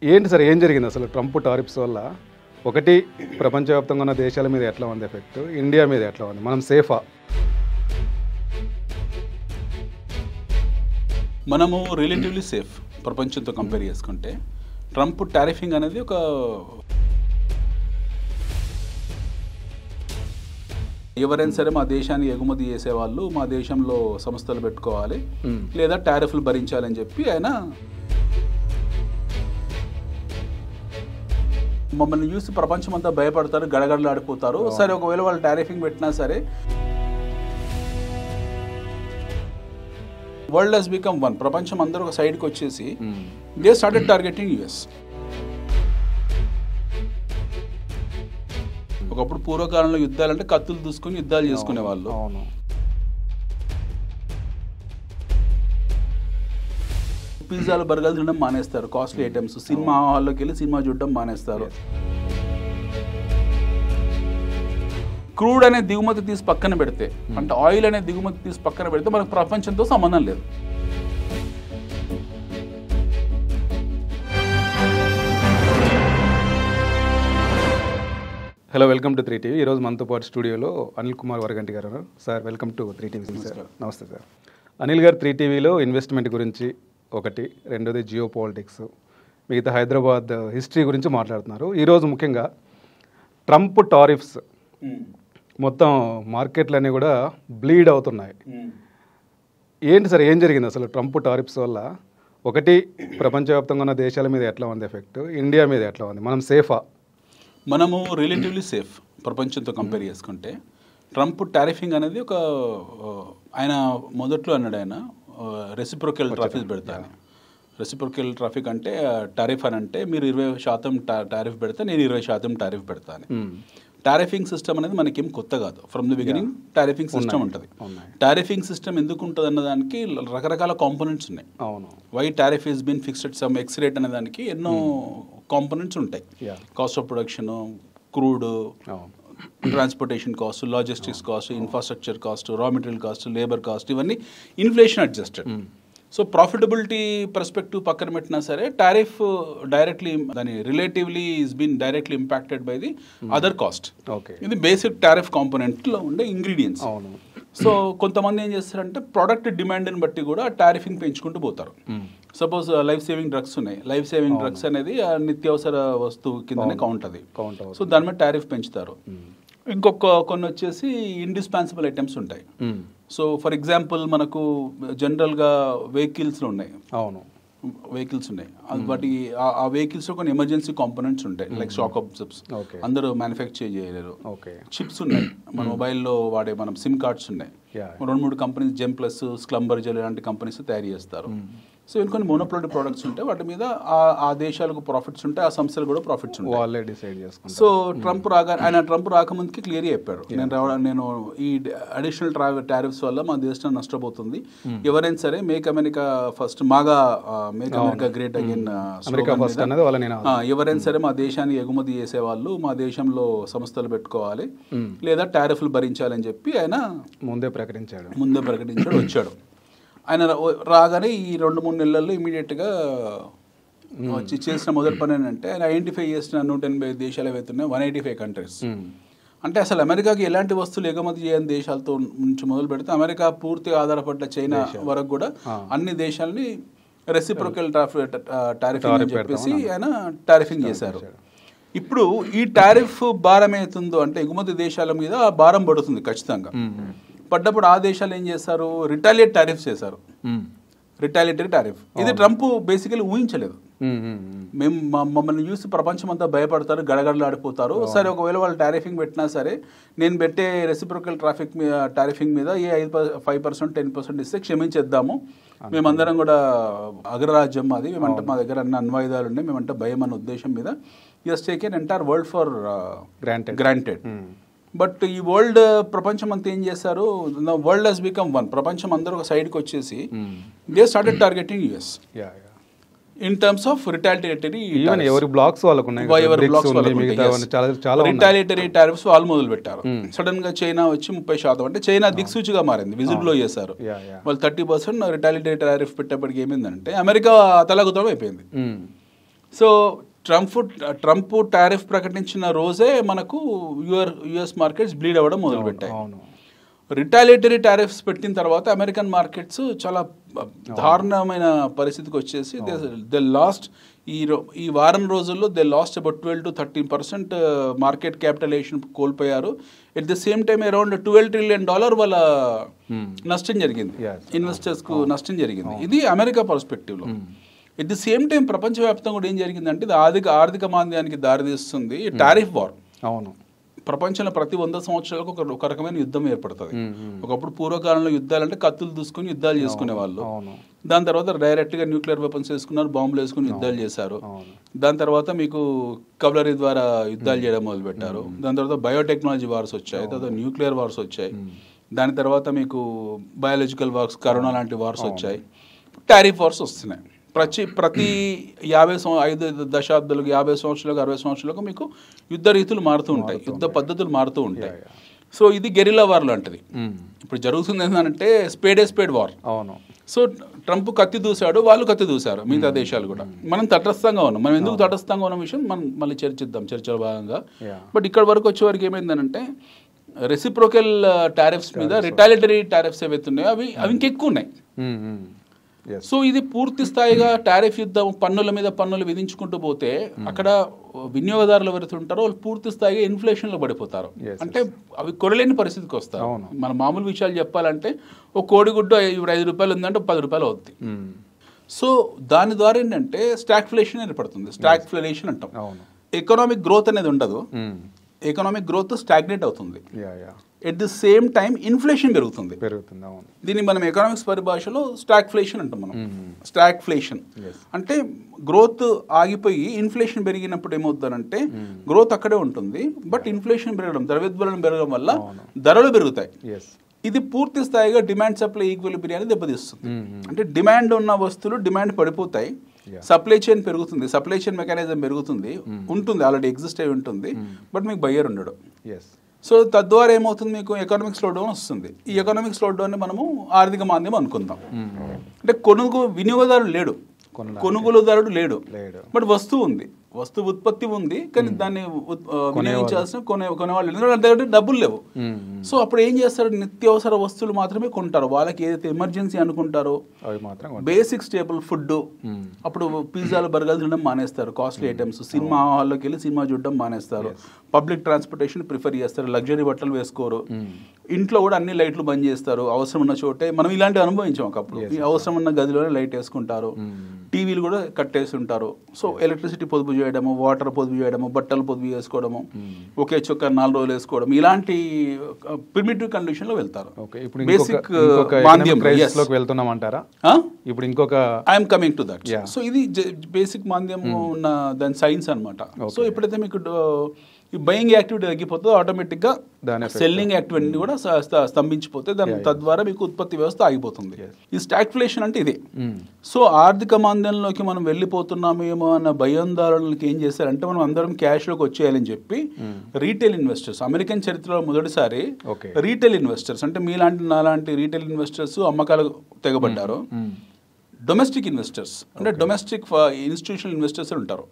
ఏంటి సార్ ఏం జరిగింది అసలు ట్రంప్ టారిఫ్స్ వల్ల? ఒకటి, ప్రపంచవ్యాప్తంగా ఉన్న దేశాల మీద ఎట్లా ఉంది ఎఫెక్ట్, ఇండియా మీద ఎట్లా ఉంది, మనం సేఫా? మనము రిలేటివ్లీ సేఫ్ ప్రపంచంతో కంపేర్ చేసుకుంటే. ట్రంప్ టారిఫింగ్ అనేది ఒక ఎవరైనా సరే మా దేశాన్ని ఎగుమతి చేసేవాళ్ళు మా దేశంలో సంస్థలు పెట్టుకోవాలి లేదా టారిఫ్లు భరించాలని చెప్పి ఆయన మమ్మల్ని చూసి ప్రపంచం అంతా భయపడతారు, గడగడలాడిపోతారు. సరే ఒకవేళ వాళ్ళు టారిఫింగ్ పెట్టినా సరే వరల్డ్ హెస్ బికమ్ వన్. ప్రపంచం అందరూ ఒక సైడ్కి వచ్చేసి దే స్టార్టెడ్ టార్గెటింగ్ యుఎస్. ఒకప్పుడు పూర్వకాలంలో యుద్ధాలంటే కత్తులు దూసుకుని యుద్ధాలు చేసుకునే వాళ్ళు. పిజ్జాలు బర్గర్లు తినడం మానేస్తారు, కాస్ట్లీ ఐటమ్స్. సినిమా హాల్లోకి వెళ్ళి సినిమా చూడడం మానేస్తారు. క్రూడ్ అనే దిగుమతి తీసి పక్కన పెడితే, అంటే ఆయిల్ అనే దిగుమతి తీసి పక్కన పెడితే మనకు ప్రపంచంతో సంబంధం లేదు. Hello, welcome to 3TV. ఈరోజు మనతో పాటు స్టూడియోలో అనిల్ కుమార్ వరగంటి గారు. Sir welcome to 3TV. Sir నమస్తే సార్. అనిల్ గారు 3TVలో ఇన్వెస్ట్మెంట్ గురించి ఒకటి, రెండోది జియో పాలిటిక్స్, మిగతా హైదరాబాద్ హిస్టరీ గురించి మాట్లాడుతున్నారు. ఈరోజు ముఖ్యంగా ట్రంప్ టారిఫ్స్ మొత్తం మార్కెట్లన్నీ కూడా బ్లీడ్ అవుతున్నాయి. ఏంటి సార్ ఏం జరిగింది అసలు ట్రంప్ టారిఫ్స్ వల్ల? ఒకటి, ప్రపంచవ్యాప్తంగా ఉన్న దేశాల మీద ఎట్లా ఉంది ఎఫెక్ట్, ఇండియా మీద ఎట్లా ఉంది, మనం సేఫా? మనము రిలేటివ్లీ సేఫ్ ప్రపంచంతో కంపేర్ చేసుకుంటే. ట్రంప్ టారిఫింగ్ అనేది ఒక ఆయన మొదట్లో అన్నాడు, ఆయన రెసిప్రోకల్ ట్రాఫిక్ పెడతాను. రెసిప్రోకల్ ట్రాఫిక్ అంటే టారిఫ్ అని అంటే మీరు 20% టారిఫ్ పెడితే నేను 20% టారిఫ్ పెడతాను. టారిఫింగ్ సిస్టమ్ అనేది మనకేం కొత్త కాదు. ఫ్రమ్ ది బిగినింగ్ టారిఫింగ్ సిస్టమ్ ఉంటుంది. టారిఫింగ్ సిస్టమ్ ఎందుకు ఉంటుంది అన్న దానికి రకరకాల కాంపోనెంట్స్ ఉన్నాయి. Why tariff is been fixed some x rate అనే దానికి ఎన్నో కాంపోనెంట్స్ ఉంటాయి. Cost of production, crude, transportation cost, logistics cost, infrastructure cost, raw material cost, labour cost, ఇవన్నీ inflation adjusted. So profitability perspective పక్కన పెట్టినా సరే టారిఫ్ డైరెక్ట్లీ దాని relatively is been directly impacted by the other cost. ఇది basic tariff కాంపోనెంట్లో ఉండే ingredients. So కొంతమంది ఏం చేస్తారంటే ప్రొడక్ట్ డిమాండ్ని బట్టి కూడా టారిఫింగ్ పెంచుకుంటూ పోతారు. సపోజ్ లైఫ్ సేవింగ్ డ్రగ్స్ ఉన్నాయి. లైఫ్ సేవింగ్ డ్రగ్స్ అనేది నిత్యావసర వస్తువు కిందనే కౌంట్ అది. సో దాని మీద టారిఫ్ పెంచుతారు. కొన్ని వచ్చేసి ఇండిస్పెన్సిబుల్ ఐటమ్స్ ఉంటాయి. సో ఫర్ ఎగ్జాంపుల్ మనకు జనరల్గా వెహికల్స్లో ఉన్నాయి. వెహికల్స్ ఉన్నాయి. వాటి ఆ వెహికల్స్లో కొన్ని ఎమర్జెన్సీ కాంపోనెంట్స్ ఉంటాయి, లైక్ షాక్ అబ్జర్బ్స్. అందరూ మ్యానుఫ్యాక్చర్ చేయలేరు. చిప్స్ ఉన్నాయి. మన మొబైల్లో వాడే మనం సిమ్ కార్డ్స్ ఉన్నాయి. 2-3 కంపెనీస్, జెమ్ ప్లస్, స్క్లంబర్ జెల్ ఇలాంటి కంపెనీస్ తయారు చేస్తారు. సో కొన్ని మోనోపోలీ ప్రొడక్ట్స్ ఉంటాయి. వాటి మీద ఆ దేశాలకు ప్రాఫిట్స్ ఉంటాయి, ఆ సంస్థలు కూడా ప్రాఫిట్స్ ఉంటాయి. వాళ్ళే డిసైడ్ చేసుకుంటారు. సో ట్రంప్ రాకముందుకి క్లియర్గా చెప్పారు, నేను ఈ అడిషనల్ టారిఫ్స్ వల్ల మా దేశం నష్టపోతుంది. ఎవరైనా సరే make America first, make America great again, ఎవరైనా సరే మా దేశాన్ని ఎగుమతి చేసే వాళ్ళు మా దేశంలో సంస్థలు పెట్టుకోవాలి లేదా టారిఫ్లు భరించాలని చెప్పి ఆయన ముందే ప్రకటించాడు. వచ్చాడు ఆయన. రాగానే ఈ 2-3 నెలల్లో ఇమీడియట్గా వచ్చి చేసిన మొదటి పని ఏంటంటే ఆయన ఐడెంటిఫై చేసిన 180 దేశాలు ఏవైతున్నాయి, 185 కంట్రీస్. అంటే అసలు అమెరికాకి ఎలాంటి వస్తువులు ఎగుమతి చేయని దేశాలతో నుంచి మొదలు పెడితే అమెరికా పూర్తిగా ఆధారపడ్డ చైనా వరకు కూడా అన్ని దేశాలని రెసిప్రోకల్ టారిఫింగ్ అని చెప్పేసి ఆయన టారిఫింగ్ చేశారు. ఇప్పుడు ఈ టారిఫ్ భారం ఏతుందో అంటే ఎగుమతి దేశాల మీద భారం పడుతుంది ఖచ్చితంగా. పడ్డప్పుడు ఆ దేశాలు ఏం చేస్తారు, రిటాలియేట్ టారిఫ్స్ చేశారు. రిటాలియేటరీ టారిఫ్ ఇది ట్రంప్ బేసికలీ ఊహించలేదు. మేము మమ్మల్ని చూసి ప్రపంచం అంతా భయపడతారు, గడగడలాడిపోతారు. సరే ఒకవేళ వాళ్ళు టారిఫింగ్ పెట్టినా సరే నేను పెట్టే రెసిప్రోకల్ టారిఫింగ్ మీద 5%, 10% ఇస్తే క్షమించేద్దాము, మేమందరం కూడా అగ్రరాజ్యం అది, మేమంటే మా దగ్గర అన్ని అన్వాయుధాలు ఉన్నాయి, మేమంటే భయం అన్న ఉద్దేశం మీద has taken entire world for granted. But ఈ వరల్డ్ ప్రపంచం అంతా ఏం చేశారు, వరల్డ్ హెస్ బికమ్ వన్. ప్రపంచం అందరూ ఒక సైడ్కి వచ్చేసి they started targeting US in terms of retaliatory tariffs వాళ్ళు మొదలు పెట్టారు. సడన్ గా చైనా వచ్చి 30%, అంటే చైనా దిక్సూచిగా మారింది, విజిల్ బ్లో చేశారు. వాళ్ళు 30% రిటాలియేటరీ టారిఫ్ పెట్టేప్పటికి ఏమైందంటే అమెరికా తలగుతం అయిపోయింది. సో ట్రంప్ టారిఫ్ ప్రకటించిన రోజే మనకు యుఎస్ మార్కెట్స్ బ్లీడ్ అవ్వడం మొదలుపెట్టాయి. రిటాలిటరీ టారిఫ్స్ పెట్టిన తర్వాత అమెరికన్ మార్కెట్స్ చాలా దారుణమైన పరిస్థితికి వచ్చేసి దే లాస్ట్ ఈ వారం రోజుల్లో they lost about 12 to 13% market capitalization కోల్పోయారు. At the same time around $12 trillion వాళ్ళ నష్టం జరిగింది, ఇన్వెస్టర్స్కు నష్టం జరిగింది. ఇది అమెరికా పర్స్పెక్టివ్లో. ఎట్ ది సేమ్ టైం ప్రపంచవ్యాప్తంగా కూడా ఏం జరిగిందంటే ఇది ఆర్థిక మాంద్యానికి దారితీస్తుంది టారిఫ్ వార్. అవును, ప్రపంచంలో ప్రతి 100 సంవత్సరాలకు ఒక రకమైన యుద్ధం ఏర్పడుతుంది. ఒకప్పుడు పూర్వకాలంలో యుద్ధాలంటే కత్తులు దూసుకుని యుద్ధాలు చేసుకునే వాళ్ళు. దాని తర్వాత డైరెక్ట్గా న్యూక్లియర్ వెపన్స్ వేసుకున్నారు, బాంబులు వేసుకుని యుద్ధాలు చేశారు. దాని తర్వాత మీకు కవలరీ ద్వారా యుద్ధాలు చేయడం మొదలుపెట్టారు. దాని తర్వాత బయోటెక్నాలజీ వార్స్ వచ్చాయి, తర్వాత న్యూక్లియర్ వార్స్ వచ్చాయి. దాని తర్వాత మీకు బయాలజికల్ వార్స్, కరోనా లాంటి వార్స్ వచ్చాయి. టారిఫ్ వార్స్ వస్తున్నాయి. ప్రతి 5 దశాబ్దాలకు 50 సంవత్సరాలకు 60 సంవత్సరాలకు మీకు యుద్ధ రీతులు మారుతూ ఉంటాయి, యుద్ధ పద్ధతులు మారుతూ ఉంటాయి. సో ఇది గెరిల్లా వార్ లాంటిది. ఇప్పుడు జరుగుతుంది ఏంటంటే స్పేడ్ వార్. అవును. సో ట్రంప్ కత్తి దూశాడు, వాళ్ళు కత్తి దూశారు, మిగతా దేశాలు కూడా. మనం తటస్థంగా ఉన్నాం. మనం ఎందుకు తటస్థంగా ఉన్న విషయం మనం మళ్ళీ చర్చిద్దాం చర్చల భాగంగా. బట్ ఇక్కడ వరకు వచ్చే వరకు ఏమైందనంటే రెసిప్రోకల్ టారిఫ్స్ మీద రిటాలిటరీ టారిఫ్స్ ఏవైతే ఉన్నాయో అవి ఇంకెక్కువ ఉన్నాయి. సో ఇది పూర్తి స్థాయిగా టారిఫ్ యుద్ధం, పన్నుల మీద పన్నులు విధించుకుంటూ పోతే అక్కడ వినియోగదారులు ఎవరైతే ఉంటారో వాళ్ళు పూర్తి స్థాయిగా ఇన్ఫ్లేషన్లో పడిపోతారు. అంటే అవి కొరలేని పరిస్థితికి వస్తారు. మన మామూలు విషయాలు చెప్పాలంటే ఒక కోడిగుడ్డు ఇప్పుడు ₹5 ఉందంటే ₹10 అవుతుంది. సో దాని ద్వారా ఏంటంటే స్టాగ్ఫ్లేషన్ ఏర్పడుతుంది. స్టాగ్ఫ్లేషన్ అంటాం. ఎకనామిక్ గ్రోత్ అనేది ఉండదు, ఎకనామిక్ గ్రోత్ స్టాగ్నేట్ అవుతుంది. At the same time inflation పెరుగుతుంది. దీన్ని మనం ఎకనామిక్స్ పరిభాషలో స్టాగ్ఫ్లేషన్ అంటాం. మనం స్టాగ్ఫ్లేషన్ అంటే గ్రోత్ ఆగిపోయి ఇన్ఫ్లేషన్ పెరిగినప్పుడు ఏమవుతుందంటే గ్రోత్ అక్కడే ఉంటుంది, బట్ ఇన్ఫ్లేషన్ పెరగడం, ద్రవ్యోల్బణం పెరగడం వల్ల ధరలు పెరుగుతాయి. ఇది పూర్తి స్థాయిగా డిమాండ్ సప్లై ఈక్విలిబ్రియాన్ని దెబ్బతీస్తుంది. అంటే డిమాండ్ ఉన్న వస్తువులు డిమాండ్ పడిపోతాయి, సప్లై చైన్ పెరుగుతుంది, సప్లై చైన్ మెకానిజం పెరుగుతుంది, ఉంటుంది, ఆల్రెడీ ఎగ్జిస్ట్ అయి ఉంటుంది, బట్ మీకు బయ్యర్ ఉండడు. సో తద్వారా ఏమవుతుంది, మీకు ఎకనామిక్ స్లో డౌన్ వస్తుంది. ఈ ఎకనామిక్ స్లో డౌన్ ని మనము ఆర్థిక మాంద్యం అనుకుందాం. అంటే వినియోగదారుడు లేడు, కొనుగోలుదారుడు లేడు, బట్ వస్తువు ఉంది, వస్తువు ఉత్పత్తి ఉంది, కానీ దాన్ని వినియోగించాల్సిన కొనేవాళ్ళు ఎందుకంటే డబ్బులు లేవు. సో అప్పుడు ఏం చేస్తారు, నిత్యావసర వస్తువులు మాత్రమే కొంటారు. వాళ్ళకి ఏదైతే ఎమర్జెన్సీ అనుకుంటారో బేసిక్ స్టేబుల్ ఫుడ్, అప్పుడు పిజ్జాలు బర్గర్లు తినడం మానేస్తారు, కాస్ట్లీ ఐటమ్స్, సినిమా హాల్లోకి వెళ్ళి సినిమా చూడడం మానేస్తారు, పబ్లిక్ ట్రాన్స్పోర్టేషన్ ప్రిఫర్ చేస్తారు, లగ్జరీ బట్టలు వేసుకోరు, ఇంట్లో కూడా అన్ని లైట్లు బంద్ చేస్తారు. అవసరం ఉన్న చోటే మనం ఇలాంటివి అనుభవించాం. ఒకప్పుడు అవసరం ఉన్న గదిలోనే లైట్ వేసుకుంటారు, టీవీలు కూడా కట్టేసి ఉంటారు. సో ఎలక్ట్రిసిటీ పొదుపు చేయడము, వాటర్ పొదుపు చేయడము, బట్టలు పొదుపు చేసుకోవడము, ఒకే చొక్క 4 రోజులు వేసుకోవడం, ఇలాంటి ప్రిమిటివ్ కండిషన్ లో వెళ్తారు. బేసిక్ మాంద్యం వెళ్తున్నాం అంటారా? ఇప్పుడు ఇంకొక I'm coming to that. So ఇది బేసిక్ మాంద్యం ఉన్న దాని సైన్స్ అనమాట. సో ఎప్పుడైతే మీకు ఈ బయింగ్ యాక్టివిటీ తగ్గిపోతుందో ఆటోమేటిక్గా సెల్లింగ్ యాక్టివిటీ కూడా స్తంభించిపోతే తద్వారా మీకు ఉత్పత్తి వ్యవస్థ ఆగిపోతుంది. ఈ స్టాగ్ఫ్లేషన్ అంటే ఇదే. సో ఆర్థిక మాంద్యంలోకి మనం వెళ్ళిపోతున్నామేమో అన్న భయాందోళనలకి ఏం చేశారంటే మనం అందరం క్యాష్లోకి వచ్చేయాలని చెప్పి రీటైల్ ఇన్వెస్టర్స్, అమెరికన్ చరిత్రలో మొదటిసారి రీటైల్ ఇన్వెస్టర్స్ అంటే మీలాంటి నాలాంటి రీటైల్ ఇన్వెస్టర్స్ అమ్మకాలు తెగబడ్డారు. డొమెస్టిక్ ఇన్వెస్టర్స్ అంటే డొమెస్టిక్ ఇన్స్టిట్యూషనల్ ఇన్వెస్టర్స్ ఉంటారు.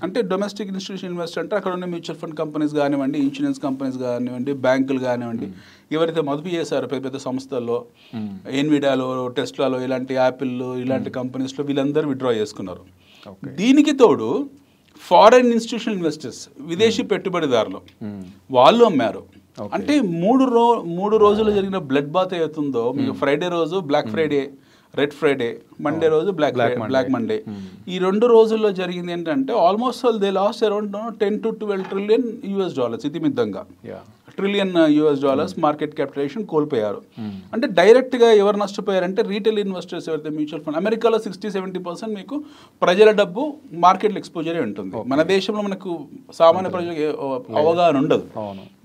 అంటే డొమెస్టిక్ ఇన్స్టిట్యూషనల్ ఇన్వెస్టర్ అంటే అక్కడ ఉన్న మ్యూచువల్ ఫండ్ కంపెనీస్ కానివ్వండి, ఇన్సూరెన్స్ కంపెనీస్ కానివ్వండి, బ్యాంకులు కానివ్వండి, ఎవరైతే మదుపు చేశారో పెద్ద పెద్ద సంస్థల్లో, ఎన్విడాలో, టెస్లాలో, ఇలాంటి యాపిల్ ఇలాంటి కంపెనీస్లో వీళ్ళందరూ విత్డ్రా చేసుకున్నారు. దీనికి తోడు ఫారెన్ ఇన్స్టిట్యూషనల్ ఇన్వెస్టర్స్, విదేశీ పెట్టుబడిదారులు, వాళ్ళు అమ్మారు. అంటే మూడు రోజులు జరిగిన బ్లడ్ బాత్ అవుతుందో, మీకు ఫ్రైడే రోజు black Friday, red Friday, Monday రోజు బ్లాక్ మండే, ఈ 2 రోజుల్లో జరిగింది ఏంటంటే almost they lost around $10 to $12 trillion ఇది మిద్దంగా $1 trillion మార్కెట్ క్యాపిటలైజేషన్ కోల్పోయారు. అంటే డైరెక్ట్ గా ఎవరు నష్టపోయారంటే రీటైల్ ఇన్వెస్టర్స్, ఎవరైతే మ్యూచువల్ ఫండ్. అమెరికాలో 60-70% మీకు ప్రజల డబ్బు మార్కెట్లో ఎక్స్పోజరే ఉంటుంది. మన దేశంలో మనకు సామాన్య ప్రజలకు అవగాహన ఉండదు,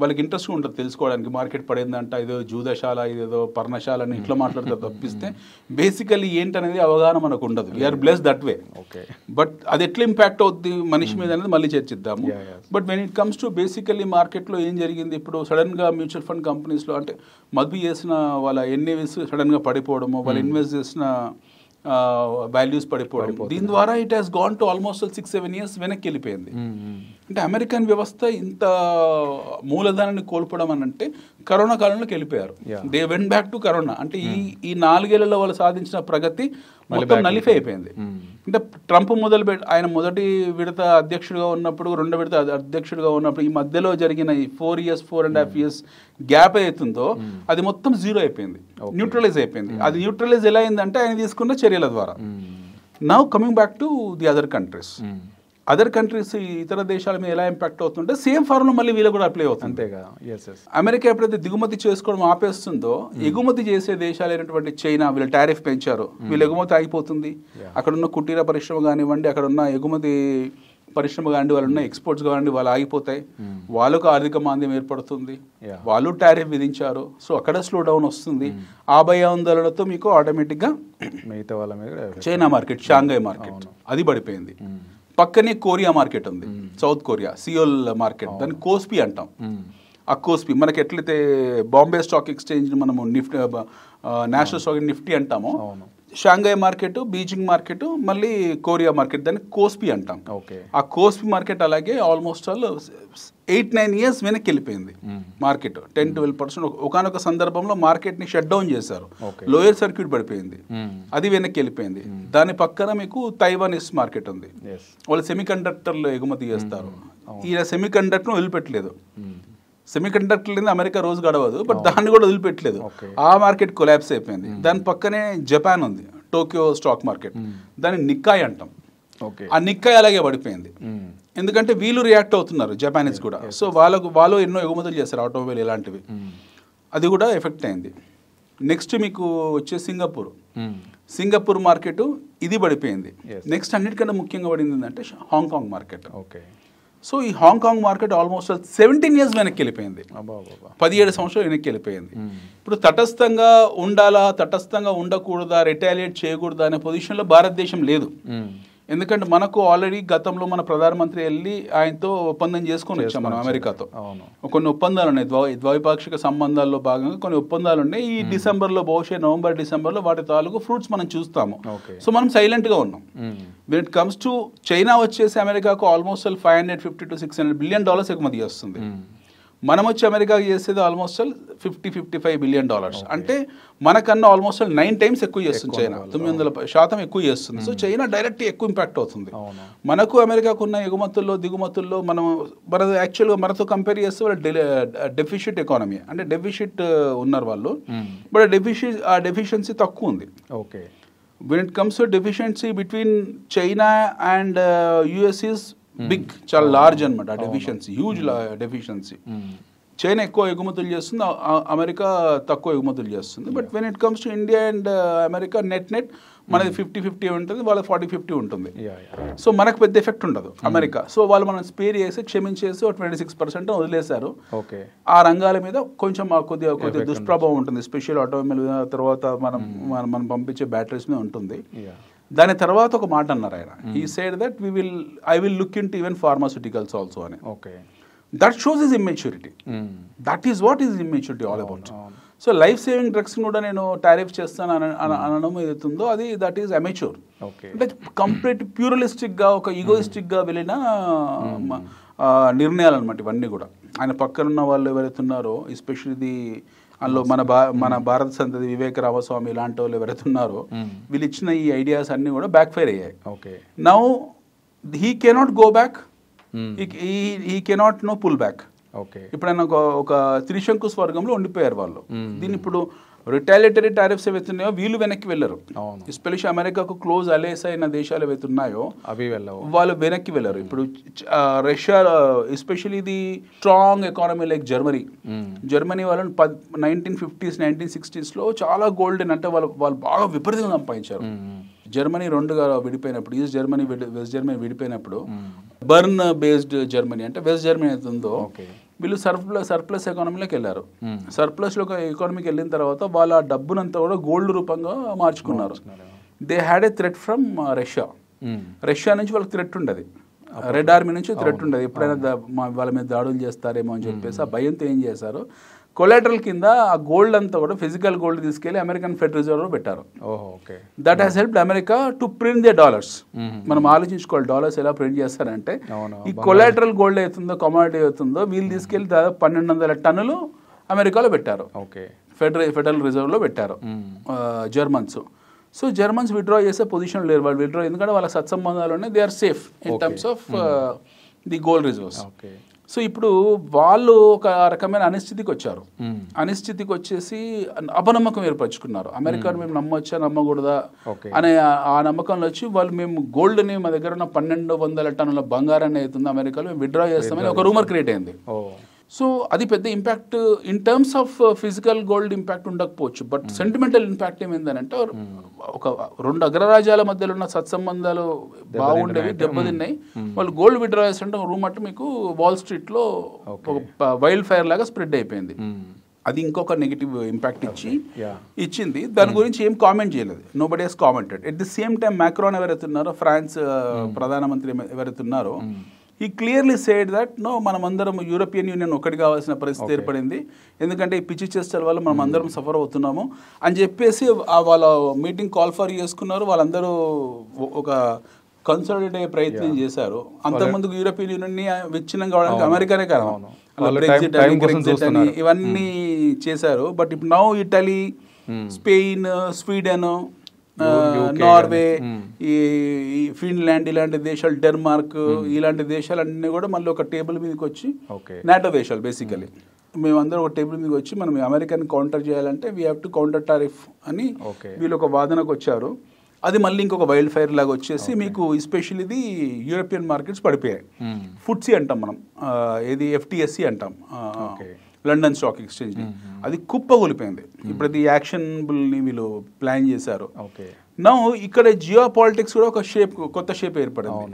వాళ్ళకి ఇంట్రెస్ట్ ఉండదు తెలుసుకోవడానికి. మార్కెట్ పడిందంట, ఇదేదో జూదశాల, ఇదేదో పర్ణశాల అని ఇట్లా మాట్లాడతారు తప్పిస్తే బేసికలీ ఏంటనేది అవగాహన మనకు ఉండదు. We are blessed that way. But అది ఎట్లా ఇంపాక్ట్ అవుద్ది మనిషి మీద అనేది మళ్ళీ చర్చిద్దాము. But when it comes to basically మార్కెట్లో ఏం జరిగింది, ఇప్పుడు సడన్గా మ్యూచువల్ ఫండ్ కంపెనీస్లో అంటే మదుపు చేసిన వాళ్ళ ఎన్ఏవిస్ సడన్గా పడిపోవడము, వాళ్ళు ఇన్వెస్ట్ చేసిన వాల్యూస్ పడిపోవడం, దీని ద్వారా it has gone to almost 6-7 years వెనక్కి వెళ్ళిపోయింది. అంటే అమెరికన్ వ్యవస్థ ఇంత మూలధనాన్ని కోల్పోవడం అని అంటే కరోనా కాలంలోకి వెళ్ళిపోయారు. They went back to corona. అంటే ఈ 4 ఏళ్లలో వాళ్ళు సాధించిన ప్రగతి మొత్తం నలిఫై అయిపోయింది. అంటే ట్రంప్ ఆయన మొదటి విడత అధ్యక్షుడిగా ఉన్నప్పుడు, రెండో విడత అధ్యక్షుడిగా ఉన్నప్పుడు, ఈ మధ్యలో జరిగిన ఈ 4.5 years గ్యాప్ అవుతుందో అది మొత్తం జీరో అయిపోయింది, న్యూట్రలైజ్ అయిపోయింది. అది న్యూట్రలైజ్ ఎలా అయిందంటే ఆయన తీసుకున్న చర్యల ద్వారా. Now coming back to the other countries, ఇతర దేశాల మీద ఎలా ఇంపాక్ట్ అవుతుంటే సేమ్ ఫార్ములా మళ్ళీ వీళ్ళు కూడా అప్లై అవుతుంది. అంతేగా. అమెరికా ఎప్పుడైతే దిగుమతి చేసుకోవడం ఆపేస్తుందో, ఎగుమతి చేసే దేశాలైనటువంటి చైనా వీళ్ళు టారిఫ్ పెంచారు, వీళ్ళు ఎగుమతి ఆగిపోతుంది. అక్కడున్న కుటీర పరిశ్రమ కానివ్వండి, అక్కడున్న ఎగుమతి పరిశ్రమ కానివ్వండి, వాళ్ళు ఉన్న ఎక్స్పోర్ట్స్ కానివ్వండి, వాళ్ళు ఆగిపోతాయి. వాళ్ళకు ఆర్థిక మాంద్యం ఏర్పడుతుంది, వాళ్ళు టారిఫ్ విధించారు. సో అక్కడ స్లో డౌన్ వస్తుంది. ఆ భయాందోళనతో మీకు ఆటోమేటిక్గా మిగతా వాళ్ళ మీద చైనా మార్కెట్, షాంఘై మార్కెట్ అది పడిపోయింది. పక్కనే కొరియా మార్కెట్ ఉంది, సౌత్ కొరియా, సియోల్ మార్కెట్, దాన్ని కోస్పి అంటాం. ఆ కోస్పి మనకి ఎట్లయితే బాంబే స్టాక్ ఎక్స్చేంజ్ మనము నిఫ్టీ, నేషనల్ స్టాక్ నిఫ్టీ అంటామో, షాంఘై మార్కెట్, బీజింగ్ మార్కెట్, మళ్ళీ కొరియా మార్కెట్, దాన్ని కోస్పి అంటాం. ఆ కోస్పి మార్కెట్ అలాగే ఆల్మోస్ట్ 8-9 years వెనక్కి వెళ్ళిపోయింది మార్కెట్. 10-12%. ఒకనొక సందర్భంలో మార్కెట్ని షట్ డౌన్ చేశారు, లోయర్ సర్క్యూట్ పడిపోయింది, అది వెనక్కి వెళ్ళిపోయింది. దాని పక్కన మీకు తైవానీస్ మార్కెట్ ఉంది, వాళ్ళు సెమీ కండక్టర్లు ఎగుమతి చేస్తారు. ఈయన సెమీ కండక్టర్ను వదిలిపెట్టలేదు. సెమీ కండక్టర్ అమెరికా రోజు గడవదు, బట్ దాన్ని కూడా వదిలిపెట్టలేదు. ఆ మార్కెట్ కొలాప్స్ అయిపోయింది. దాని పక్కనే జపాన్ ఉంది, టోక్యో స్టాక్ మార్కెట్, దాన్ని నిక్కాయ్ అంటాం. ఆ నిక్కాయ్ అలాగే పడిపోయింది, ఎందుకంటే వీళ్ళు రియాక్ట్ అవుతున్నారు, జపానీస్ కూడా. సో వాళ్ళు ఎన్నో ఎగుమతులు చేస్తారు, ఆటోమొబైల్ ఇలాంటివి, అది కూడా ఎఫెక్ట్ అయింది. నెక్స్ట్ మీకు వచ్చే సింగపూర్ మార్కెట్, ఇది పడిపోయింది. నెక్స్ట్ అన్నిటికంటే ముఖ్యంగా పడింది ఏంటంటే హాంకాంగ్ మార్కెట్. సో ఈ హాంకాంగ్ మార్కెట్ ఆల్మోస్ట్ 17 years వెనక్కి వెళ్ళిపోయింది, 17 సంవత్సరాలు వెనక్కి వెళ్ళిపోయింది. ఇప్పుడు తటస్థంగా ఉండాలా, తటస్థంగా ఉండకూడదా, రిటాలియేట్ చేయకూడదా అనే పొజిషన్లో భారతదేశం లేదు. ఎందుకంటే మనకు ఆల్రెడీ గతంలో మన ప్రధానమంత్రి వెళ్ళి ఆయనతో ఒప్పందం చేసుకొని వచ్చాం మనం అమెరికాతో. కొన్ని ఒప్పందాలు ఉన్నాయి, ద్వైపాక్షిక సంబంధాల్లో భాగంగా కొన్ని ఒప్పందాలు ఉన్నాయి. ఈ డిసెంబర్లో, బహుశా November-December వాటి తాలూకు ఫ్రూట్స్ మనం చూస్తాము. సో మనం సైలెంట్గా ఉన్నాం. When it comes to China వచ్చేసి అమెరికాకు ఆల్మోస్ట్ $550 to $600 billion ఎగుమతి చేస్తుంది. మనం వచ్చి అమెరికాకి చేసేది ఆల్మోస్ట్ $50-55 billion. అంటే మనకన్నా ఆల్మోస్ట్ 9 times ఎక్కువ చేస్తుంది చైనా, 900% ఎక్కువ చేస్తుంది. సో చైనా డైరెక్ట్ ఎక్కువ ఇంపాక్ట్ అవుతుంది. మనకు అమెరికాకు ఉన్న ఎగుమతుల్లో దిగుమతుల్లో మన యాక్చువల్గా మనతో కంపేర్ చేస్తే వాళ్ళు డెఫిషిట్ ఎకానమీ, అంటే డెఫిషిట్ ఉన్నారు వాళ్ళు, బట్ డెఫిషియన్సీ తక్కువ ఉంది. When it comes to deficiency between China and US is big, చాలా లార్జ్ అనమాట. ఆ డెఫిషియన్సీ, హ్యూజ్ డెఫిషియన్సీ. చైనా ఎక్కువ ఎగుమతులు చేస్తుంది, అమెరికా తక్కువ ఎగుమతులు చేస్తుంది. But when it comes to India and America net మనది 50-50 ఉంటుంది, వాళ్ళది 40-50 ఉంటుంది. సో మనకు పెద్ద ఎఫెక్ట్ ఉండదు అమెరికా. సో వాళ్ళు మనం స్పేర్ చేసి క్షమించేసి 26% వదిలేశారు. ఆ రంగాల మీద కొంచెం కొద్దిగా దుష్ప్రభావం ఉంటుంది, స్పెషల్ ఆటోమొబైల్ తర్వాత మనం పంపించే బ్యాటరీస్ మీద ఉంటుంది. దాని తర్వాత ఒక మాట అన్నారు ఆయన, he said that I will look into even pharmaceuticals also అని. That shows his immaturity. That is what is immaturity all about. So life saving drugs కూడా నేను టారిఫ్ చేస్తాను అనడం ఏదైతుందో అది దట్ ఈస్ అమెచ్యూర్. అంటే కంప్లీట్ ప్యూరలిస్టిక్గా, ఒక ఈగోయిస్టిక్గా వెళ్ళిన నిర్ణయాలు అనమాట ఇవన్నీ కూడా. ఆయన పక్కనున్న వాళ్ళు ఎవరైతే ఉన్నారో, ఎస్పెషల్లీ అందులో మన భారత సంతతి వివేక రామస్వామి ఇలాంటి వాళ్ళు ఎవరైతే ఉన్నారో, వీళ్ళు ఇచ్చిన ఈ ఐడియాస్ అన్ని కూడా బ్యాక్ ఫైర్ అయ్యాయి. Now he cannot go back, he cannot no pull back. ఇప్పుడు ఆయన ఒక త్రిశంకు స్వర్గంలో ఉండిపోయారు వాళ్ళు. దీన్ని ఇప్పుడు రిటాలిటరీ టారిఫ్స్ ఏవైతున్నాయో వీళ్ళు వెనక్కి వెళ్ళరు. ఎస్పెషల్లీ అమెరికాకు క్లోజ్ అలైస్ అయిన దేశాలు ఏవైతే ఉన్నాయో అవి వాళ్ళు వెనక్కి వెళ్ళరు. ఇప్పుడు రష్యా, ఎస్పెషల్లీ ఇది స్ట్రాంగ్ ఎకానమీ లైక్ జర్మనీ వాళ్ళని 1950s 1960s చాలా గోల్డెన్, అంటే వాళ్ళు బాగా విపరీతంగా సంపాదించారు. జర్మనీ రెండుగా విడిపోయినప్పుడు, ఈస్ట్ జర్మనీ వెస్ట్ జర్మనీ విడిపోయినప్పుడు, బర్న్ బేస్డ్ జర్మనీ అంటే వెస్ట్ జర్మనీ అయితే ఉందో వీళ్ళు సర్ప్లస్ ఎకానమీలోకి వెళ్ళారు. సర్ప్లస్లో ఎకానమీకి వెళ్ళిన తర్వాత వాళ్ళ డబ్బునంతా కూడా గోల్డ్ రూపంగా మార్చుకున్నారు. They had a threat from Russia నుంచి వాళ్ళకి థ్రెట్ ఉండదు, రెడ్ ఆర్మీ నుంచి థ్రెట్ ఉండదు, ఎప్పుడైనా వాళ్ళ మీద దాడులు చేస్తారేమో అని చెప్పేసి ఆ భయంతో ఏం చేశారు, కొలాటరల్ కింద ఆ గోల్డ్ అంతా కూడా ఫిజికల్ గోల్డ్ తీసుకెళ్లి అమెరికన్ ఫెడరల్ రిజర్వ్ లో పెట్టారు. That has helped America to print they dollars. మనం ఆలోచించుకోవాలి డాలర్స్ ఎలా ప్రింట్ చేస్తారంటే ఈ కొలాటరల్ గోల్డ్ అవుతుందో కమాడిటీ అవుతుందో వీళ్ళు తీసుకెళ్లి దాదాపు 1200 టన్నులు అమెరికాలో పెట్టారు. ఫెడరల్ రిజర్వ్ లో పెట్టారు జర్మన్స్. సో జర్మన్స్ విత్డ్రా చేసే పొజిషన్ లేరు. వాళ్ళు విత్డ్రా ఎందుకంటే వాళ్ళ సత్సంబంధాలు ఉన్నాయి. They are safe in terms of the gold reserves. So ఇప్పుడు వాళ్ళు ఒక రకమైన అనిశ్చితికి వచ్చారు. అనిశ్చితికి వచ్చేసి అపనమ్మకం ఏర్పరచుకున్నారు. అమెరికాను మేము నమ్మొచ్చా నమ్మకూడదా అనే ఆ నమ్మకంలో వచ్చి వాళ్ళు మేము గోల్డ్ని మా దగ్గర ఉన్న 1200 టన్నుల బంగారాన్ని అవుతుంది అమెరికాలో మేము విత్డ్రా చేస్తామని ఒక రూమర్ క్రియేట్ అయింది. సో అది పెద్ద impact in terms of physical gold impact ఉండకపోవచ్చు. బట్ సెంటిమెంటల్ ఇంపాక్ట్ ఏమైందంటే ఒక 2 అగ్రరాజ్యాల మధ్యలో ఉన్న సత్సంబంధాలు బాగుండేవి దెబ్బతిన్నాయి. వాళ్ళు గోల్డ్ విత్డ్రా చేస్తుంటే రూమ్ అట్టు మీకు వాల్ స్ట్రీట్ లో ఒక వైల్డ్ ఫైర్ లాగా స్ప్రెడ్ అయిపోయింది. అది ఇంకొక నెగిటివ్ ఇంపాక్ట్ ఇచ్చింది. దాని గురించి ఏం కామెంట్ చేయలేదు. Nobody has commented. At the same time Macron ఎవరైతే ఉన్నారో ఫ్రాన్స్ ప్రధానమంత్రి ఎవరైతే ఉన్నారో ఈ క్లియర్లీ సేడ్ దట్ నో మనం అందరం యూరోపియన్ యూనియన్ ఒకటి కావాల్సిన పరిస్థితి ఏర్పడింది. ఎందుకంటే ఈ పిచ్చి చేష్టల వల్ల మనం అందరం సఫర్ అవుతున్నాము అని చెప్పేసి వాళ్ళ మీటింగ్ కాల్ ఫర్ చేసుకున్నారు. వాళ్ళందరూ ఒక కన్సల్టేట్ అయ్యే ప్రయత్నం చేశారు. అంతకుముందు యూరోపియన్ యూనియన్ ని విచ్ఛిన్నం కావడానికి అమెరికానే కారణం. బ్రెగ్జిట్ అని ఇవన్నీ చేశారు. బట్ ఇప్పుడు now Italy, Spain, Sweden, Norway, ఈ ఫిన్లాండ్ ఇలాంటి దేశాలు, డెన్మార్క్ ఇలాంటి దేశాలన్నీ కూడా మళ్ళీ ఒక టేబుల్ మీదకి వచ్చి నాటో దేశాలు బేసికలీ మేమందరం ఒక టేబుల్ మీదకి వచ్చి మనం అమెరికాని కౌంటర్ చేయాలంటే we have to counter tariff అని వీళ్ళు ఒక వాదనకు వచ్చారు. అది మళ్ళీ ఇంకొక వైల్డ్ ఫైర్ లాగా వచ్చేసి మీకు ఎస్పెషల్లీ ఇది యూరోపియన్ మార్కెట్స్ పడిపోయాయి. ఫుట్సీ అంటాం మనం, ఏది FTSE అంటాం, లండన్ స్టాక్ ఎక్స్చేంజ్ ని, అది కుప్పగొలిపోయింది. ఇప్పుడు అది యాక్షనబుల్ ని వీళ్ళు ప్లాన్ చేశారు. నౌ ఇక్కడ జియో పాలిటిక్స్ కూడా ఒక కొత్త షేప్ ఏర్పడింది.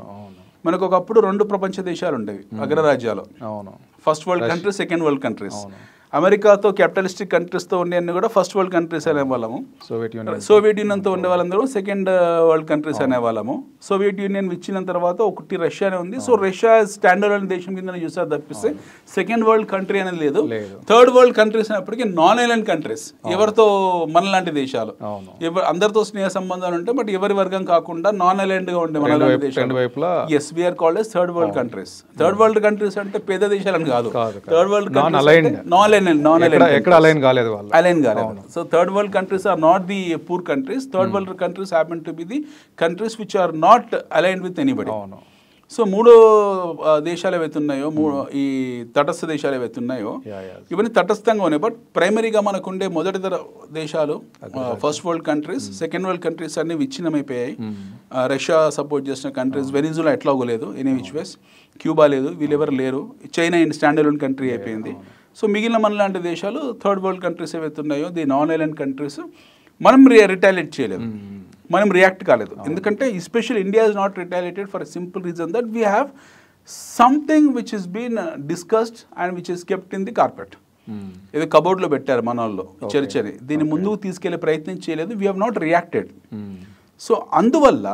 మనకు ఒకప్పుడు 2 ప్రపంచ దేశాలు ఉండేవి అగ్రరాజ్యాలు, first world countries, second world countries. అమెరికాతో క్యాపిటలిస్టిక్ కంట్రీస్తో ఉండే అన్ని కూడా ఫస్ట్ వరల్డ్ కంట్రీస్ అనేవాళ్ళము. సోవియట్ యూనియన్తో ఉండే వాళ్ళందరూ సెకండ్ వరల్డ్ కంట్రీస్ అనేవాళ్ళము. సోవియట్ యూనియన్ ఇచ్చిన తర్వాత ఒకటి రష్యానే ఉంది. సో రష్యా స్టాండర్డ్ అనే దేశం కింద చూసారు తప్పిస్తే సెకండ్ వరల్డ్ కంట్రీ అనేది లేదు. థర్డ్ వరల్డ్ కంట్రీస్ అయినప్పటికీ నాన్ ఐలాండ్ కంట్రీస్, ఎవరితో మనలాంటి దేశాలు, అందరితో స్నేహ సంబంధాలు ఉంటాయి బట్ ఎవరి వర్గం కాకుండా నాన్ ఐలాండ్ గా ఉండే మనలాంటి దేశాలు. Yes, we are called as third world countries. Third world countries అంటే పేద దేశాలని కాదు. థర్డ్ వరల్డ్ కంట్రీస్ అలైన్ కాలేదు. So third world countries are not the poor countries. Third world countries happen to be the countries which are not aligned with anybody. So 3 దేశాలు ఏవైతే ఉన్నాయో, ఈ తటస్థ దేశాలు ఏవైతే ఉన్నాయో ఇవన్నీ తటస్థంగా ఉన్నాయి. బట్ ప్రైమరీగా మనకుండే మొదటి దేశాలు first world countries, second world countries అన్ని విచ్ఛిన్నమైపోయాయి. రష్యా సపోర్ట్ చేసిన కంట్రీస్, వెనిజులా ఎట్లాగో లేదు, ఎనీ విచ్ వేస్, క్యూబా లేదు, వీళ్ళెవరు లేరు. చైనా ఇన్ స్టాండర్డ్ కంట్రీ అయిపోయింది. సో మిగిలిన మనలాంటి దేశాలు థర్డ్ వరల్డ్ కంట్రీస్ ఏవైతే ఉన్నాయో ది నాన్ ఐలాండ్ కంట్రీస్ మనం రిటాలియేట్ చేయలేదు, మనం రియాక్ట్ కాలేదు. ఎందుకంటే especially India is not retaliated for a simple reason that we have something which is been discussed and which is kept in the carpet. ఇది కబోర్డ్లో పెట్టారు మన వాళ్ళు చర్చని, దీన్ని ముందుకు తీసుకెళ్లే ప్రయత్నం చేయలేదు. We have not reacted. So అందువల్ల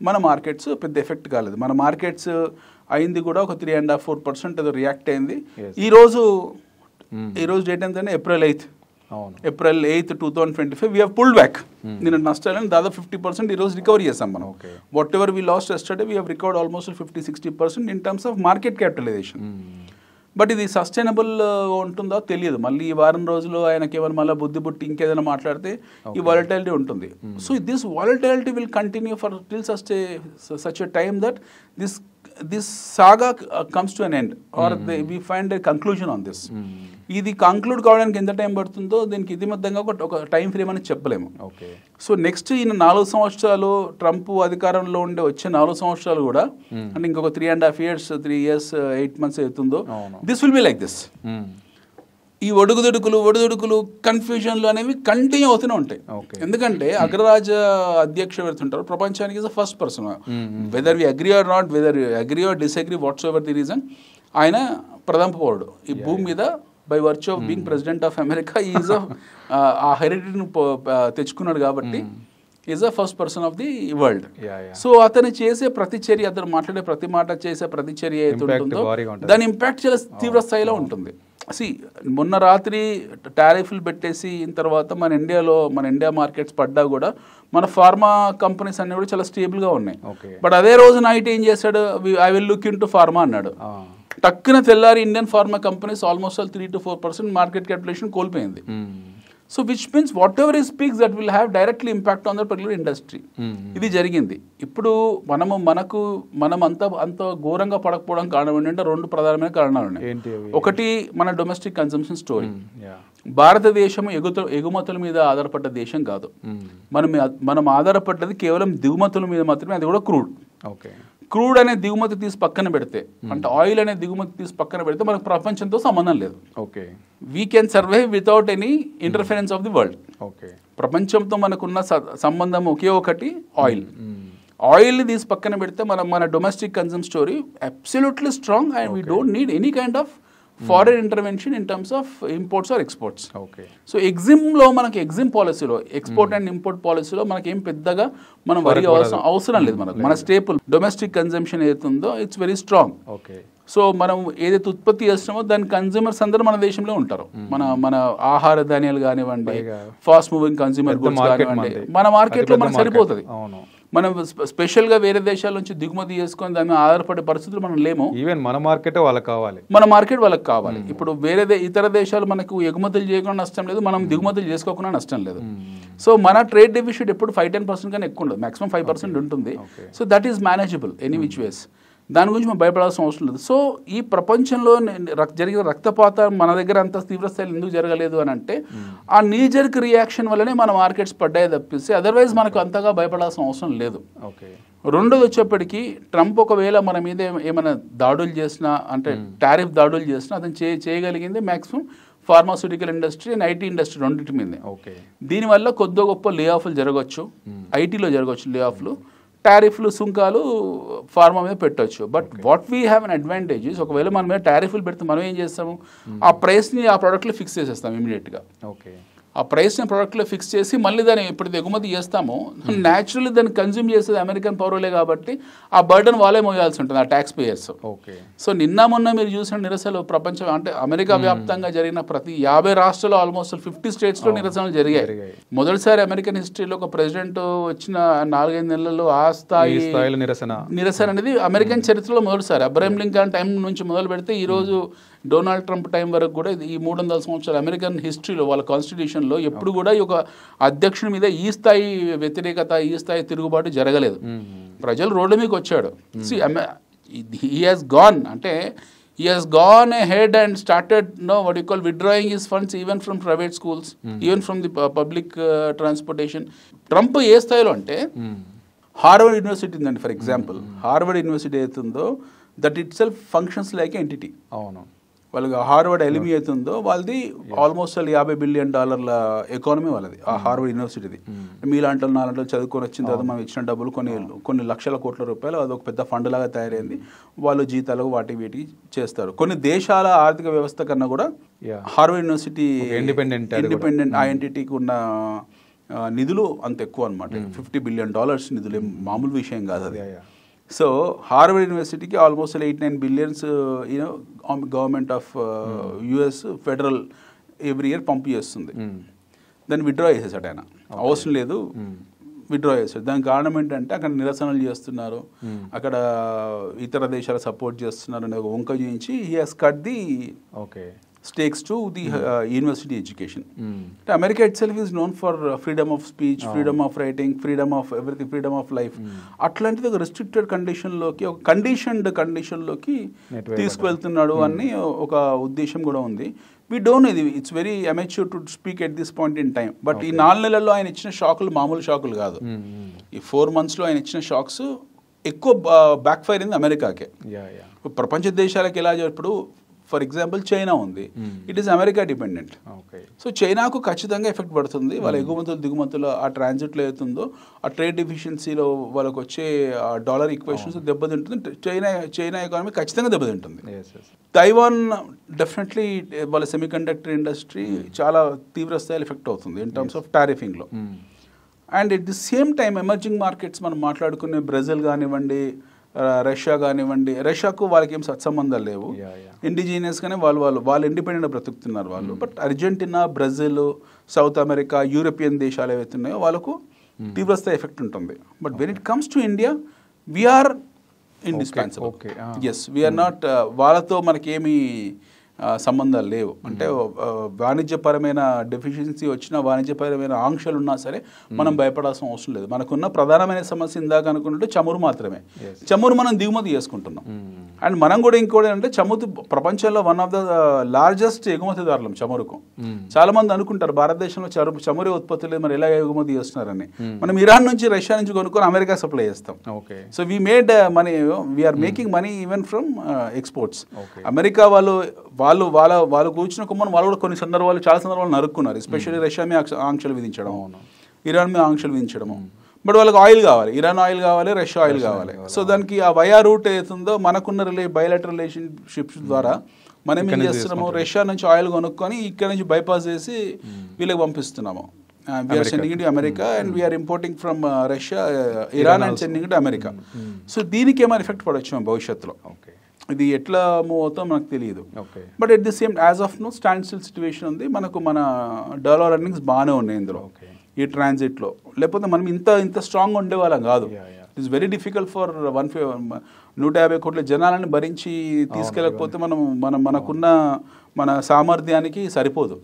మన మార్కెట్స్ పెద్ద ఎఫెక్ట్ కాలేదు. మన మార్కెట్స్ అయింది కూడా ఒక 3.5-4% ఏదో రియాక్ట్ అయింది. ఈ రోజు డేట్ ఎంతంటే April 8th, 2025 we have pulled back. నిన్న నష్టాలని దాదాపు 50% ఈ రోజు రికవరీ చేసాం మనం. Whatever we lost yesterday we have recovered almost 50-60% in terms of market capitalization. But ఇది సస్టైనబుల్ ఉంటుందో తెలియదు. మళ్ళీ ఈ వారం రోజులు ఆయనకి ఏమైనా మళ్ళీ బుద్ధి పుట్టి ఇంకేదైనా మాట్లాడితే ఈ వాలటిలిటీ ఉంటుంది. So this volatility will continue for till such a time that this saga comes to an end or we find a conclusion on this. ఇది కంక్లూడ్ కావడానికి ఎంత టైం పడుతుందో దీనికి ఇది మధ్యంగా ఒక టైం ఫ్రేమ్ అని చెప్పలేము. సో నెక్స్ట్ ఈయన 4 సంవత్సరాలు ట్రంప్ అధికారంలో ఉండే వచ్చే 4 సంవత్సరాలు కూడా అంటే ఇంకొక 3.5 years 3 years 8 months అవుతుందో this will be like this. ఈ ఒడుదుడుకులు కన్ఫ్యూజన్లు అనేవి కంటిన్యూ అవుతూనే ఉంటాయి. ఎందుకంటే అగ్రరాజ అధ్యక్షుడు ఎవరుంటారు ప్రపంచానికి is the first person, whether we agree or not, whether agree or disagree, what's ever the reason, ఆయన ప్రథమ పౌరుడు ఈ భూమి మీద. By virtue of being president of America is ఆ హెరిటేజ్ను తెచ్చుకున్నాడు కాబట్టి is the first person of the world. Yeah, yeah. So అతను చేసే ప్రతి చర్య, అతను మాట్లాడే ప్రతి మాట, చేసే ప్రతి చర్య ఏది Impact ఉంటుందో భారీగా ఉంటుంది. దాని ఇంపాక్ట్ చాలా తీవ్ర స్థాయిలో ఉంటుంది. మొన్న రాత్రి టారిఫ్లు పెట్టేసి తర్వాత మన ఇండియా మార్కెట్స్ పడ్డా కూడా మన ఫార్మా కంపెనీస్ అన్ని కూడా చాలా స్టేబుల్గా ఉన్నాయి. Okay. బట్ అదే రోజు నైట్ ఏం చేశాడు, I will look into pharma అన్నాడు. టక్కున తెల్లారి Indian pharma companies almost 3 to 4% market capitalization కోల్పోయింది. So which means whatever he speaks that will have directly impact on the particular industry. ఇది జరిగింది. ఇప్పుడు మనం అంత ఘోరంగా పడకపోవడం కారణం ఏంటంటే 2 ప్రధానమైన కారణాలు ఉన్నాయి. ఒకటి మన డొమెస్టిక్ కన్సంప్షన్ స్టోరీ. భారతదేశం ఎగుమతుల మీద ఆధారపడ్డ దేశం కాదు. మనం ఆధారపడ్డది కేవలం దిగుమతుల మీద మాత్రమే, అది కూడా క్రూడ్. క్రూడ్ అనే దిగుమతి తీసి పక్కన పెడితే, అంటే ఆయిల్ అనే దిగుమతి తీసి పక్కన పెడితే మనకు ప్రపంచంతో సంబంధం లేదు. We can survive without any interference of the world. ప్రపంచంతో మనకున్న సంబంధం ఒకే ఒకటి ఆయిల్. ఆయిల్ని తీసి పక్కన పెడితే మన domestic consumption story absolutely strong and we don't need any kind of foreign intervention in terms of imports or exports. So ఎగ్జిమ్లో మనకి పాలసీలో ఎక్స్పోర్ట్ అండ్ ఇంపోర్ట్ పాలసీలో మనకి ఏం పెద్దగా మనం వరి అవసరం లేదు. మన స్టేపుల్ డొమెస్టిక్ కన్జంప్షన్ ఏదైతుందో ఇట్స్ వెరీ స్ట్రాంగ్. సో మనం ఏదైతే ఉత్పత్తి చేస్తున్నామో దాని కన్జ్యూమర్స్ అందరూ మన దేశంలో ఉంటారు. మన ఆహార ధాన్యాలు కానివ్వండి, ఫాస్ట్ మూవింగ్ కన్జ్యూమర్ గుడ్స్ కానివ్వండి, మన మార్కెట్లో మనకు సరిపోతుంది. మనం స్పెషల్గా వేరే దేశాల నుంచి దిగుమతి చేసుకొని దాని ఆధారపడే పరిస్థితులు మనం లేము. ఈవెన్ మన మార్కెట్ వాళ్ళకి కావాలి, మన మార్కెట్ వాళ్ళకి కావాలి. ఇప్పుడు ఇతర దేశాలు మనకు ఎగుమతులు చేయకుండా నష్టం లేదు, మనం దిగుమతులు చేసుకోకుండా నష్టం లేదు. సో మన ట్రేడ్ డెఫిసిట్ ఎప్పుడు 5-10% కన్నా ఎక్కువ ఉండదు, మాక్సిమం 5% ఉంటుంది. So that is manageable any which వేస్. దాని గురించి మనం భయపడాల్సిన అవసరం లేదు. సో ఈ ప్రపంచంలో జరిగిన రక్తపాతం మన దగ్గర అంత తీవ్రస్థాయిలో ఎందుకు జరగలేదు అని అంటే ఆ నీజర్క్ రియాక్షన్ వల్లనే మన మార్కెట్స్ పడ్డాయి తప్పిస్తే అదర్వైజ్ మనకు అంతగా భయపడాల్సిన అవసరం లేదు. రెండోది వచ్చేప్పటికీ ట్రంప్ ఒకవేళ మన మీద ఏమైనా దాడులు చేసినా, అంటే టారిఫ్ దాడులు చేసినా, అతను చేయగలిగింది maximum pharmaceutical industry and IT industry రెండింటి మీదే. దీనివల్ల కొద్ది గొప్ప లే ఆఫ్లు జరగవచ్చు, ఐటీలో జరగవచ్చు లే ఆఫ్లు, టారిఫ్లు సుంకాలు ఫార్మా మీద పెట్టవచ్చు. But what we have an advantage, ఒకవేళ మన మీద టారిఫ్లు పెడితే మనం ఏం చేస్తాము, ఆ ప్రైస్ని ఆ ప్రోడక్ట్లో ఫిక్స్ చేసేస్తాం ఇమీడియట్గా. ఆ ప్రైస్ని ప్రోడక్ట్లో ఫిక్స్ చేసి మళ్ళీ దాన్ని ఎప్పుడు ఎగుమతి చేస్తామో న్యాచురల్లీ దాన్ని కన్జ్యూమ్ చేసేది అమెరికన్ పౌరులే కాబట్టి ఆ బర్డన్ వాళ్ళే మోయాల్సి ఉంటుంది, ఆ ట్యాక్స్ పేయర్స్. సో నిన్న మొన్న మీరు చూసిన నిరసనలు ప్రపంచం, అంటే అమెరికా వ్యాప్తంగా జరిగిన ప్రతి 50 రాష్ట్రాల్లో ఆల్మోస్ట్ 50 స్టేట్స్లో నిరసనలు జరిగాయి. మొదటిసారి అమెరికన్ హిస్టరీలో ఒక ప్రెసిడెంట్ వచ్చిన 4-5 నెలల్లో ఆ స్థాయి నిరసన అనేది అమెరికన్ చరిత్రలో మొదటిసారి. అబ్రహం లింకన్ టైం నుంచి మొదలు పెడితే ఈ రోజు డొనాల్డ్ ట్రంప్ టైం వరకు కూడా ఈ 300 సంవత్సరాల అమెరికన్ హిస్టరీలో వాళ్ళ కాన్స్టిట్యూషన్లో ఎప్పుడు కూడా ఈ ఒక అధ్యక్షుడి మీద ఈ స్థాయి వ్యతిరేకత, ఈ స్థాయి తిరుగుబాటు జరగలేదు. ప్రజలు రోడ్డు మీకు వచ్చాడు. హీ హాస్ గాన్, అంటే he has gone ahead and started what you call withdrawing his funds even from private schools, even from the public transportation. Trump ఏ స్థాయిలో అంటే హార్వర్డ్ యూనివర్సిటీ ఉందండి ఫర్ ఎగ్జాంపుల్. హార్వర్డ్ యూనివర్సిటీ అవుతుందో that itself functions like entity. వాళ్ళకి Harvard ఎలిమి అవుతుందో వాళ్ళది almost $50 billion economy వాళ్ళది, ఆ హార్వర్డ్ యూనివర్సిటీది. మీలాంటి నాలంటి చదువుకొని వచ్చిన తర్వాత మనం ఇచ్చిన డబ్బులు కొన్ని లక్షల కోట్ల రూపాయలు అది ఒక పెద్ద ఫండ్ లాగా తయారైంది. వాళ్ళు జీతాలు వీటికి చేస్తారు. కొన్ని దేశాల ఆర్థిక వ్యవస్థ కన్నా కూడా హార్వర్డ్ యూనివర్సిటీ ఇండిపెండెంట్ ఆ ఎంటిటీకి ఉన్న నిధులు అంత ఎక్కువ అనమాట. $50 బిలియన్ నిధులు మామూలు విషయం కాదు అది. సో హార్వర్డ్ యూనివర్సిటీకి almost 8-9 billions government of US federal every year పంపు చేస్తుంది. దాన్ని విత్డ్రా చేసేసాడు ఆయన, అవసరం లేదు విత్డ్రా చేశాడు. దానికి కారణం ఏంటంటే అక్కడ నిరసనలు చేస్తున్నారు, అక్కడ ఇతర దేశాలు సపోర్ట్ చేస్తున్నారు అనే ఒక వంక చూపించి he has cut the stakes to the university education. America itself is known for freedom of speech, freedom of writing, freedom of everything, freedom of life. అట్లాంటిది ఒక రెస్ట్రిక్టెడ్ కండిషన్లోకి, ఒక కండిషన్డ్ కండిషన్లోకి తీసుకువెళ్తున్నాడు అని ఒక ఉద్దేశం కూడా ఉంది. We don't know, it's very amateur to speak at this point in time. But ఈ 4 నెలల్లో ఆయన ఇచ్చిన షాకులు మామూలు షాకులు కాదు. ఈ 4 monthsలో ఆయన ఇచ్చిన షాక్స్ ఎక్కువ బ్యాక్ ఫైర్ అయింది అమెరికాకే. ప్రపంచ దేశాలకు ఎలా ఇప్పుడు ఫర్ ఎగ్జాంపుల్ చైనా ఉంది, it is America dependent. So చైనాకు ఖచ్చితంగా ఎఫెక్ట్ పడుతుంది. వాళ్ళ ఎగుమతులు దిగుమతులు ఆ ట్రాన్సిట్లో అవుతుందో ఆ ట్రేడ్ డెఫిషియన్సీలో వాళ్ళకు వచ్చే డాలర్ ఈక్వేషన్స్ దెబ్బతింటుంది. చైనా ఎకానమీ ఖచ్చితంగా దెబ్బతింటుంది. తైవాన్ డెఫినెట్లీ వాళ్ళ సెమీకండక్టర్ ఇండస్ట్రీ చాలా తీవ్ర స్థాయిలో ఎఫెక్ట్ అవుతుంది ఇన్ టర్మ్స్ ఆఫ్ టారిఫింగ్లో. And at the same time emerging markets మనం మాట్లాడుకునే బ్రెజిల్ కానివ్వండి, రష్యా కానివ్వండి, రష్యాకు వాళ్ళకి ఏం సత్సంబంధాలు లేవు, ఇండిజీనియస్గానే వాళ్ళు ఇండిపెండెంట్గా బ్రతుకుతున్నారు వాళ్ళు. But Argentina, Brazil, South America, European దేశాలు ఏవైతే ఉన్నాయో వాళ్ళకు తీవ్రస్థాయి ఎఫెక్ట్ ఉంటుంది. But when it comes to India we are indispensable. Yes, we are not, వాళ్ళతో మనకేమీ సంబంధాలు లేవు. అంటే వాణిజ్యపరమైన డెఫిషియన్సీ వచ్చినా, వాణిజ్యపరమైన ఆంక్షలు ఉన్నా సరే మనం భయపడాల్సిన అవసరం లేదు. మనకున్న ప్రధానమైన సమస్య ఇందాక అనుకున్నట్టు చమురు మాత్రమే. చమురు మనం దిగుమతి చేసుకుంటున్నాం. అండ్ మనం కూడా ఇంకోటి అంటే చమురు ప్రపంచంలో వన్ ఆఫ్ ద లార్జెస్ట్ ఎగుమతిదారులం చమురుకు. చాలా మంది అనుకుంటారు భారతదేశంలో చమురు ఉత్పత్తులు మరి ఎలా ఎగుమతి చేస్తున్నారని. మనం ఇరాన్ నుంచి, రష్యా నుంచి కొనుక్కొని అమెరికా సప్లై చేస్తాం. So we made money, we are making money even from exports. America వాళ్ళు కూర్చున్న కొమ్మను వాళ్ళు కూడా కొన్ని సందర్భాలు, చాలా సందర్భాలు నరుక్కున్నారు. ఎస్పెషల్లీ రష్యా మీద ఆంక్షలు విధించడం, ఇరాన్ మీద ఆంక్షలు విధించడము. బట్ వాళ్ళకి ఆయిల్ కావాలి, ఇరాన్ ఆయిల్ కావాలి, రష్యా ఆయిల్ కావాలి. సో దానికి ఆ వయా రూట్ ఏతుందో మనకున్న బయలాటరల్ రిలేషన్షిప్స్ ద్వారా మనం ఏం చేస్తున్నాము, రష్యా నుంచి ఆయిల్ కొనుక్కొని ఇక్కడ నుంచి బైపాస్ చేసి వీళ్ళకి పంపిస్తున్నాము. We're sending it to America and we're importing from Russia, Iran and sending it to America. So దీనికి ఏమైనా ఎఫెక్ట్ పడవచ్చు మేము భవిష్యత్తులో. ఇది ఎట్లా మూవ్ అవుతాం మనకు తెలియదు. But at the same as of no standstill situation ఉంది. మనకు మన డాలర్ ఎర్నింగ్స్ బాగానే ఉన్నాయి ఇందులో, ఈ ట్రాన్సిట్లో. లేకపోతే మనం ఇంత స్ట్రాంగ్గా ఉండేవాళ్ళం కాదు. It is very difficult for 150 కోట్ల జనాలను భరించి తీసుకెళ్ళకపోతే మనకున్న మన సామర్థ్యానికి సరిపోదు.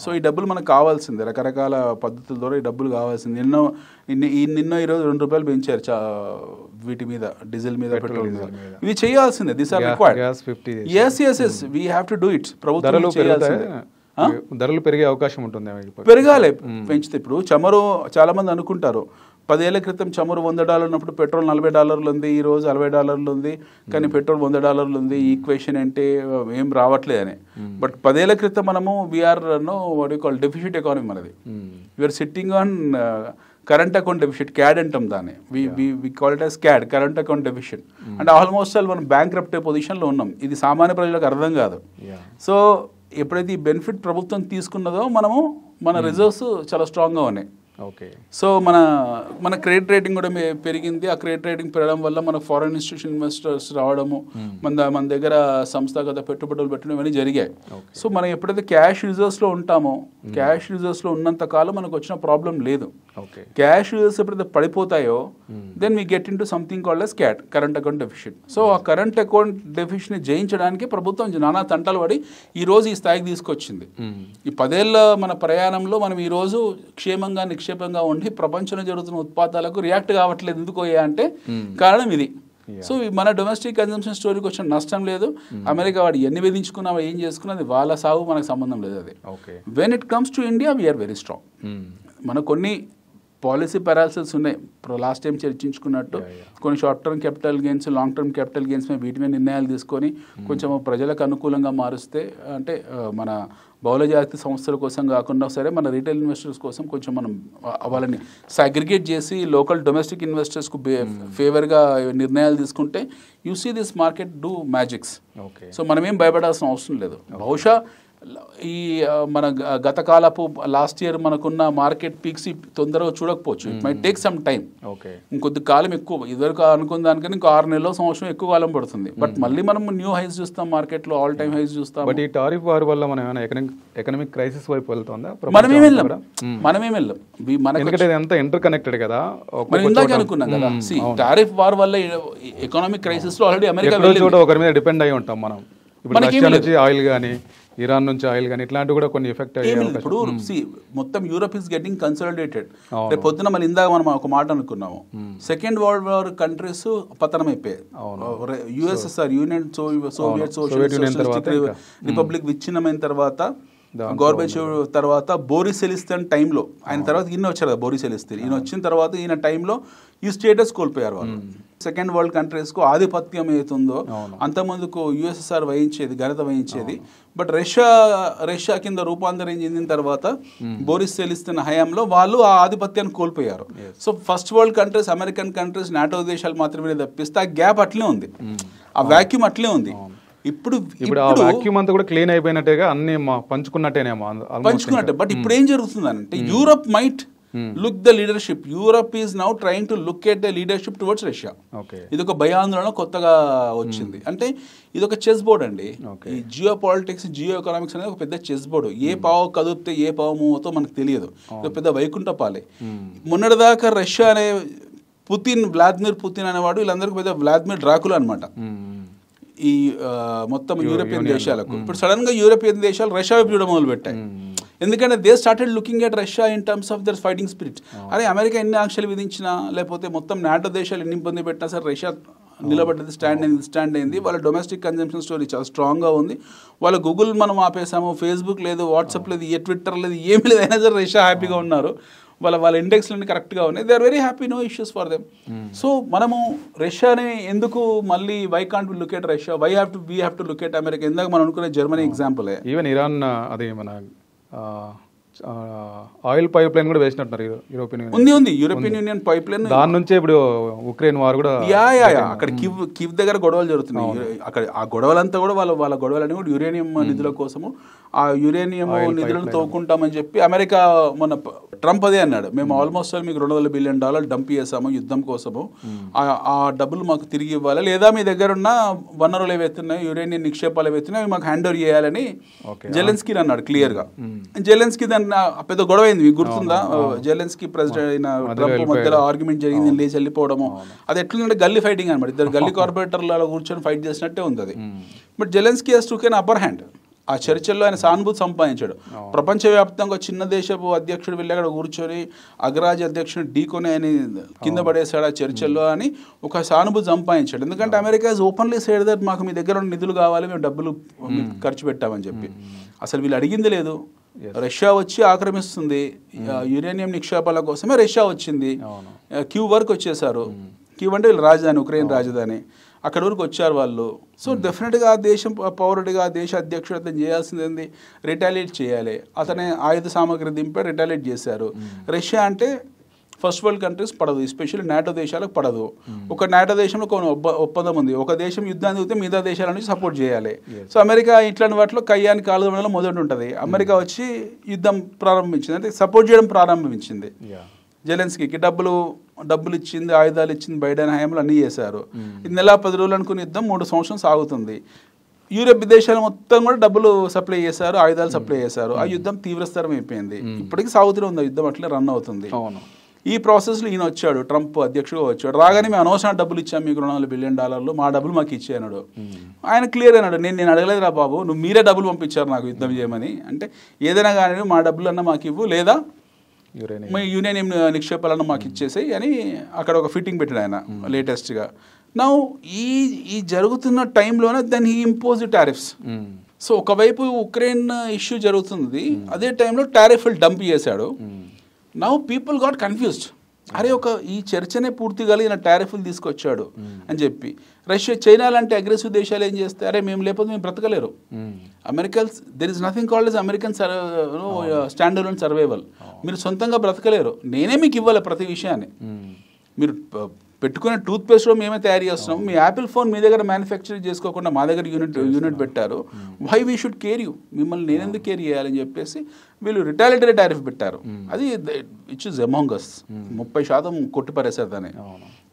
సో ఈ డబ్బులు మనకు కావాల్సిందే, రకరకాల పద్ధతుల ద్వారా ఈ డబ్బులు కావాల్సింది. నిన్న ఈరోజు ₹2 పెంచారు వీటి మీద, డీజిల్ మీద, పెట్రోల్ మీద. ఇవి చేయాల్సిందే. These are required. yes we have to do it. ప్రభుత్వం చేయాల్సిందే. ధరలు పెరిగే అవకాశం ఉంటుంది, పెరగాలి, పెంచితే. ఇప్పుడు చమురు చాలా మంది అనుకుంటారు 10 ఏళ్ల క్రితం చమురు $100 ఉన్నప్పుడు పెట్రోల్ $40 ఉంది, ఈ రోజు $60 ఉంది, కానీ పెట్రోల్ $100 ఉంది. ఈ ఈక్వేషన్ అంటే ఏం రావట్లేదని. బట్ 10 ఏళ్ల క్రితం మనము we're what you call deficit economy మనది. We're sitting on current account deficit, CAD అంటాం దాన్ని. We call it as CAD, current account deficit. అంటే ఆల్మోస్ట్ మనం బ్యాంక్రప్ట్ పొజిషన్లో ఉన్నాం. ఇది సామాన్య ప్రజలకు అర్థం కాదు. సో ఎప్పుడైతే ఈ బెనిఫిట్ ప్రభుత్వం తీసుకున్నదో మన రిజర్వ్స్ చాలా స్ట్రాంగ్గా ఉన్నాయి. సో మన క్రెడిట్ రేటింగ్ కూడా పెరిగింది. ఆ క్రెడిట్ రేటింగ్ పెరగడం వల్ల మన ఫారెన్ ఇన్స్టిట్యూషన్ ఇన్వెస్టర్స్ రావడము, మన దగ్గర సంస్థాగత పెట్టుబడులు పెట్టడం ఇవన్నీ జరిగాయి. సో మనం ఎప్పుడైతే క్యాష్ రిజర్వ్స్లో ఉంటామో, క్యాష్ రిజర్వ్స్లో ఉన్నంత కాలం మనకు వచ్చిన ప్రాబ్లం లేదు. క్యాష్ రిజర్వ్స్ ఎప్పుడైతే పడిపోతాయో then we get into something called as CAD, current account deficit. So ఆ కరెంట్ అకౌంట్ డెఫిసిట్ని జయించడానికి ప్రభుత్వం నానా తంటాలు పడి ఈ రోజు ఈ స్థాయికి తీసుకొచ్చింది. ఈ 10 ఏళ్ల మన ప్రయాణంలో మనం ఈ రోజు క్షేమంగా నిక్షేపంగా ఉండి ప్రపంచంలో జరుగుతున్న ఉత్పాదాలకు రియాక్ట్ కావట్లేదు. ఎందుకు అంటే కారణం ఇది. సో మన డొమెస్టిక్ కన్జంప్షన్ స్టోరీకి వచ్చిన నష్టం లేదు. అమెరికా వాడు ఎన్ని విధించుకున్నా, ఏం చేసుకున్నా, అది వాళ్ళ సాగు మనకు సంబంధం లేదు. అది when it comes to India we are very strong. మనకు కొన్ని పాలసీ పెరాలసిస్ ఉన్నాయి. లాస్ట్ టైం చర్చించుకున్నట్టు కొన్ని short term capital gains, long term capital gains మీద వీటి మీద నిర్ణయాలు తీసుకొని కొంచెం ప్రజలకు అనుకూలంగా మారుస్తే, అంటే మన బహుళజాతి సంస్థల కోసం కాకుండా సరే మన రీటైల్ ఇన్వెస్టర్స్ కోసం కొంచెం మనం వాళ్ళని సాగ్రిగేట్ చేసి లోకల్ డొమెస్టిక్ ఇన్వెస్టర్స్కు ఫేవర్గా నిర్ణయాలు తీసుకుంటే you see this market do magics. So మనం ఏం భయపడాల్సిన అవసరం లేదు. బహుశా ఈ మన గత కాలపు లాస్ట్ ఇయర్ మనకున్న మార్కెట్ పీక్స్ తొందరగా చూడకపోవచ్చు. It might take some time. ఇంకొద్ది కాలం ఎక్కువ, ఇదివరకు అనుకున్న దానికన్నా ఇంకో 6 నెలలు, సంవత్సరం ఎక్కువ కాలం పడుతుంది. బట్ మళ్ళీ మనం న్యూ హైస్ చూస్తాం, మార్కెట్లో ఆల్ టైమ్ హైస్ చూస్తాం. బట్ ఈ టారిఫ్ వార్ వల్ల మనం ఏమైనా ఎకనామిక్ క్రైసిస్ వైపు వెళ్తుందా? మనమేం వెళ్ళాం. ఎందుకంటే ఇదంతా ఇంటర్ కనెక్టెడ్ కదా. మనం ఇందాక అనుకున్నాం కదా, టారిఫ్ వార్ వల్ల ఎకనామిక్ క్రైసిస్ లో ఆల్రెడీ అమెరికా ఒకరి మీద డిపెండ్ అయి ఉంటాం మనం. ఇప్పుడు రష్యా నుంచి ఆయిల్ కానీ, ఇరాన్ నుంచి ఆయిల్ కానీ, ఇట్లాంటివి కూడా కొన్ని ఎఫెక్ట్ అయ్యాయి. ఇప్పుడు మొత్తం యూరోప్ ఈస్ గెటింగ్ కన్సాలిడేటెడ్. రేపు పొద్దున మళ్ళీ ఇందాక మనం ఒక మాట అనుకున్నాము, సెకండ్ వరల్డ్ వార్ కంట్రీస్ పతనం అయిపోయాయి. USSR, Union Soviet Socialist Republic విచ్ఛిన్నమైన తర్వాత, గోర్బచేవ్ తర్వాత, బోరిస్ ఎలిస్తన్ టైంలో, ఆయన తర్వాత ఈయన వచ్చారు కదా బోరిస్ ఎలిస్తన్, ఈయన వచ్చిన తర్వాత ఈయన టైంలో ఈ స్టేటస్ కోల్పోయారు వాళ్ళు. సెకండ్ వరల్డ్ కంట్రీస్కు ఆధిపత్యం ఏతుందో అంతమందుకు యుఎస్ఎస్ఆర్ వహించేది, ఘనత వహించేది. బట్ రష్యా కింద రూపాంతరం చెందిన తర్వాత బోరిస్ ఎలిస్తన్ హయాంలో వాళ్ళు ఆ ఆధిపత్యాన్ని కోల్పోయారు. So first world countries, American countries, NATO దేశాలు మాత్రమే తప్పిస్తే ఆ గ్యాప్ అట్లే ఉంది, ఆ వాక్యూమ్ అట్లే ఉంది. ఇప్పుడు ఆ వాక్యూమ్ అంతా కూడా క్లీన్ అయిపోయినట్టేగా, అన్ని పంచుకున్నట్టేనేమో, పంచుకున్నట్టే. బట్ ఇప్పుడు ఏం జరుగుతుంది అంటే Europe might look the leadership. Europe is now trying to look at the leadership towards Russia. ఇది ఒక భయాందోళన కొత్తగా వచ్చింది. అంటే ఇది ఒక చెస్ బోర్డ్ అండి. ఈ జియో పాలిటిక్స్, జియో ఎకనామిక్స్ అనేది ఒక పెద్ద చెస్ బోర్డు. ఏ పావు కదిపితే ఏ పావు మూవతో మనకు తెలియదు. ఇది పెద్ద వైకుంఠపాలే. మొన్నటిదాకా రష్యా అనే వ్లాదిమిర్ పుతిన్ అనేవాడు వీళ్ళందరికీ పెద్ద వ్లాదిమిర్ డ్రాకులా అనమాట ఈ మొత్తం యూరోపియన్ దేశాలకు. ఇప్పుడు సడన్ గా యూరోపియన్ దేశాలు రష్యా వైపు చూడడం మొదలు పెట్టాయి. ఎందుకంటే they started looking at Russia in terms of their fighting spirit. అరే అమెరికా ఎన్ని ఆంక్షలు విధించినా, లేకపోతే మొత్తం నాటో దేశాలు ఎన్ని ఇబ్బంది పెట్టినా సరే రష్యా నిలబడ్డది, స్టాండ్ అయింది. వాళ్ళ డొమెస్టిక్ కన్జంప్షన్ స్టోరీ చాలా స్ట్రాంగ్గా ఉంది. వాళ్ళ గూగుల్ మనం ఆపేసాము, ఫేస్బుక్ లేదు, వాట్సాప్ లేదు, ట్విట్టర్ లేదు, ఏమి లేదు, అయినా సరే రష్యా హ్యాపీగా ఉన్నారు. వాళ్ళ ఇండెక్స్లన్నీ కరెక్ట్గా ఉన్నాయి. They are very happy, no issues for them. So మనము రష్యాని ఎందుకు మళ్ళీ why can't we look at Russia, we have to look at America. ఇందాక మనం అనుకునే జర్మనీ ఎగ్జాంపులే. ఈవెన్ ఇరాన్ అది మన ఆయిల్ పైప్ లైన్ కూడా వేసినట్టున్నారు యూరోపియన్ యూనియన్. ఉంది యూరోపియన్ యూనియన్ పైప్ లైన్. దాని నుంచే ఇప్పుడు ఉక్రెయిన్ వార్ కూడా అక్కడ కివ్ దగ్గర గొడవలు జరుగుతున్నాయి. అక్కడ ఆ గొడవలంతా కూడా వాళ్ళ గొడవలన్నీ కూడా యురేనియం నిధుల కోసము. ఆ యురేనియం నిధులను తవ్వుకుంటామని చెప్పి అమెరికా మొన్న ట్రంప్ అదే అన్నాడు, మేము ఆల్మోస్ట్ మీకు $200 బిలియన్ డంప్ చేసాము యుద్ధం కోసము, ఆ డబ్బులు మాకు తిరిగి ఇవ్వాలి, లేదా మీ దగ్గర ఉన్న వనరులు ఏవైతున్నాయి, యురేనియం నిక్షేపాలు ఏవైతున్నాయి అవి మాకు హ్యాండ్ ఓవర్ చేయాలని జెలెన్స్కీ అన్నాడు క్లియర్గా. జెలెన్స్కీ దాన్ని పెద్ద గొడవ అయింది, మీకు గుర్తుందా? జెలెన్స్కీ ప్రెసిడెంట్ అయిన ట్రంప్ మధ్యలో ఆర్గ్యుమెంట్ జరిగింది, లేచి వెళ్ళిపోవడము. అది ఎట్లుందంటే గల్లీ ఫైటింగ్ అనమాట. ఇద్దరు గల్లీ కార్పొరేటర్లు కూర్చొని ఫైట్ చేసినట్టే ఉంది అది. But Zelensky has took an upper hand. ఆ చర్చల్లో ఆయన సానుభూతి సంపాదించాడు. ప్రపంచవ్యాప్తంగా చిన్న దేశపు అధ్యక్షుడు వెళ్ళి అక్కడ కూర్చొని అగ్రరాజ్య అధ్యక్షుడు ఢీకొని ఆయన కింద పడేశాడు ఆ చర్చల్లో అని ఒక సానుభూతి సంపాదించాడు. ఎందుకంటే అమెరికా ఓపెన్లీ సైడ్ దట్ మాకు మీ దగ్గర ఉన్న నిధులు కావాలి, మేము డబ్బులు ఖర్చు పెట్టామని చెప్పి. అసలు వీళ్ళు అడిగింది లేదు. రష్యా వచ్చి ఆక్రమిస్తుంది, యురేనియం నిక్షేపాల కోసమే రష్యా వచ్చింది. క్యూ వరకు వచ్చేసారు. క్యూ అంటే వీళ్ళ రాజధాని, ఉక్రెయిన్ రాజధాని, అక్కడ వరకు వచ్చారు వాళ్ళు. సో డెఫినెట్గా ఆ దేశం పౌరుడిగా, ఆ దేశ అధ్యక్షుడు అతను చేయాల్సింది ఏంది, రిటాలియేట్ చేయాలి. అతనే ఆయుధ సామగ్రి దింపి రిటాలియేట్ చేశారు. రష్యా అంటే ఫస్ట్ వరల్డ్ కంట్రీస్ పడదు, ఎస్పెషల్లీ నాటో దేశాలకు పడదు. ఒక నాటో దేశంలో కొన్ని ఒప్పందం ఉంది, ఒక దేశం యుద్ధాన్ని దిగితే మిగతా దేశాల నుంచి సపోర్ట్ చేయాలి. సో అమెరికా ఇట్లాంటి వాటిలో కయ్యాన్ని కాలువడంలో మొదటి ఉంటుంది. అమెరికా వచ్చి యుద్ధం ప్రారంభించింది, అంటే సపోర్ట్ చేయడం ప్రారంభించింది. జెలెన్స్కీకి డబ్బులు ఇచ్చింది, ఆయుధాలు ఇచ్చింది, బైడెన్ హయాంలో అన్నీ చేశారు. ఇది నెల 10 రోజులు అనుకుని యుద్ధం 3 సంవత్సరం సాగుతుంది. యూరోప్ దేశాలు మొత్తం కూడా డబ్బులు సప్లై చేశారు, ఆయుధాలు సప్లై చేశారు. ఆ యుద్ధం తీవ్రస్తరం అయిపోయింది. ఇప్పటికీ సాగుతూనే ఉంది, యుద్ధం అట్లే రన్ అవుతుంది. ఈ ప్రాసెస్లో ఈయన వచ్చాడు, ట్రంప్ అధ్యక్షుడుగా వచ్చాడు. రాగానే మేము అనవసరం డబ్బులు ఇచ్చాము, మీకు $200 బిలియన్, మా డబ్బులు మాకు ఇచ్చాడు. ఆయన క్లియర్ అయినాడు, నేను అడగలేదు రా బాబు, నువ్వు మీరే డబ్బులు పంపించారు నాకు యుద్ధం చేయమని. అంటే ఏదైనా కానీ మా డబ్బులు అన్నా మాకు ఇవ్వు, లేదా యురేనియం నిక్షేపాలన్నా మాకు ఇచ్చేసాయి అని అక్కడ ఒక ఫిట్టింగ్ పెట్టాడు ఆయన లేటెస్ట్గా. నా ఈ జరుగుతున్న టైంలోనే దాన్ని హీ ఇంపోజ్ టారిఫ్స్. సో ఒకవైపు ఉక్రెయిన్ ఇష్యూ జరుగుతుంది, అదే టైంలో టారిఫ్లు డంప్ చేశాడు. Now people got confused. అరే ఈ చర్చనే పూర్తి కలిగిన టారిఫ్లు తీసుకొచ్చాడు అని చెప్పి. రష్యా, చైనా లాంటి అగ్రెసివ్ దేశాలు ఏం చేస్తే, అరే మేము లేకపోతే మేము బ్రతకలేరు. Americans, there is nothing called as American stand alone survival. మీరు సొంతంగా బ్రతకలేరు, నేనే మీకు ఇవ్వాలి ప్రతి విషయాన్ని. మీరు పెట్టుకునే టూత్ పేస్ట్లో మేమే తయారు చేస్తున్నాం, మీ యాపిల్ ఫోన్ మీ దగ్గర మ్యానుఫ్యాక్చరింగ్ చేసుకోకుండా మా దగ్గర యూనిట్ పెట్టారు. Why we should care you, మిమ్మల్ని నేనెందుకు కేర్ చేయాలని చెప్పేసి వీళ్ళు రిటాలిటరీ టారిఫ్ పెట్టారు. అది ఇట్స్ ఇస్ అమాంగ్ అస్. 30% కొట్టిపరేశారు దాన్ని.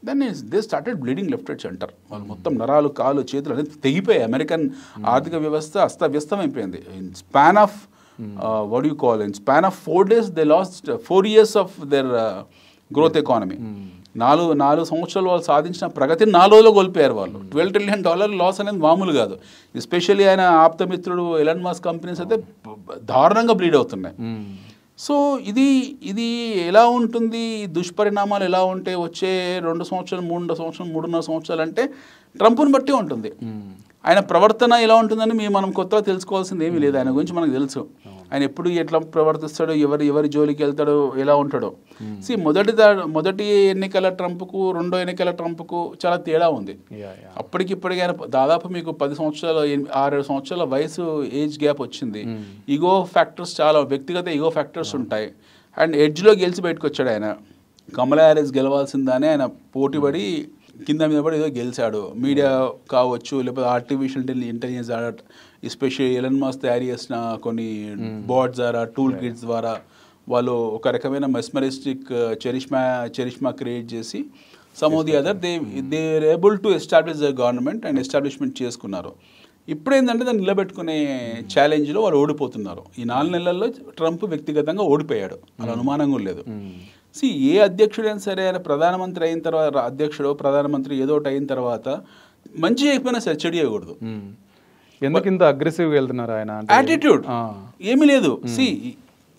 దాన్ని they started bleeding left right centre. వాళ్ళు మొత్తం నరాలు, కాలు, చేతులు అనేది తెగిపోయాయి. అమెరికన్ ఆర్థిక వ్యవస్థ అస్తవ్యస్తం అయిపోయింది. In span of what you call, in span of 4 days they last 4 years of there growth economy. 4 సంవత్సరాలు వాళ్ళు సాధించిన ప్రగతిని 4 రోజుల్లో కోల్పోయారు వాళ్ళు. $12 trillion లాస్ అనేది మామూలు కాదు. ఎస్పెషల్లీ ఆయన ఆప్తమిత్రుడు ఎలన్ మస్క్ కంపెనీస్ అయితే దారుణంగా బ్లీడ్ అవుతున్నాయి. సో ఇది ఎలా ఉంటుంది, దుష్పరిణామాలు ఎలా ఉంటాయి వచ్చే 2 సంవత్సరాలు, 3.5 సంవత్సరాలు అంటే ట్రంప్ని బట్టి ఉంటుంది. ఆయన ప్రవర్తన ఎలా ఉంటుందని మనం కొత్తగా తెలుసుకోవాల్సింది ఏమీ లేదు. ఆయన గురించి మనకు తెలుసు, ఆయన ఎప్పుడు ఎట్లా ప్రవర్తిస్తాడో, ఎవరి జోలికి వెళ్తాడో, ఎలా ఉంటాడో. మొదటి ఎన్నికల ట్రంప్కు, రెండో ఎన్నికల ట్రంప్కు చాలా తేడా ఉంది. అప్పటికిప్పటికీ ఆయన దాదాపు మీకు 10 సంవత్సరాలు, 6-7 సంవత్సరాల వయసు ఏజ్ గ్యాప్ వచ్చింది. ఈగో ఫ్యాక్టర్స్, చాలా వ్యక్తిగత ఈగో ఫ్యాక్టర్స్ ఉంటాయి. అండ్ ఎడ్జ్లో గెలిచి బయటకు వచ్చాడు ఆయన. కమలా హ్యారిస్ గెలవాల్సిందానే ఆయన పోటీపడి కింద మీద పడి ఏదో గెలిచాడు. మీడియా కావచ్చు, లేకపోతే artificial intelligence, especially Elon Musk తయారు చేసిన కొన్ని బాట్స్ ద్వారా, టూల్ కిట్స్ ద్వారా వాళ్ళు ఒక రకమైన మెస్మరిస్టిక్ చెరిష్మా క్రియేట్ చేసి some of the other they able to establish the government and establishment చేసుకున్నారు. ఇప్పుడు ఏంటంటే దాన్ని నిలబెట్టుకునే ఛాలెంజ్లో వాళ్ళు ఓడిపోతున్నారు. ఈ 4 నెలల్లో ట్రంప్ వ్యక్తిగతంగా ఓడిపోయాడు, అలా అనుమానంగా లేదు. ఏ అధ్యక్షుడైనా సరే ఆయన ప్రధానమంత్రి అయిన తర్వాత, అధ్యక్షుడు ప్రధానమంత్రి ఏదో ఒకటి అయిన తర్వాత మంచి అయిపోయినా సరే చెడు చేయకూడదు. ఎందుకు ఇంత అగ్రెసివ్గా వెళ్తున్నారు ఆయన? యాటిట్యూడ్ ఏమీ లేదు.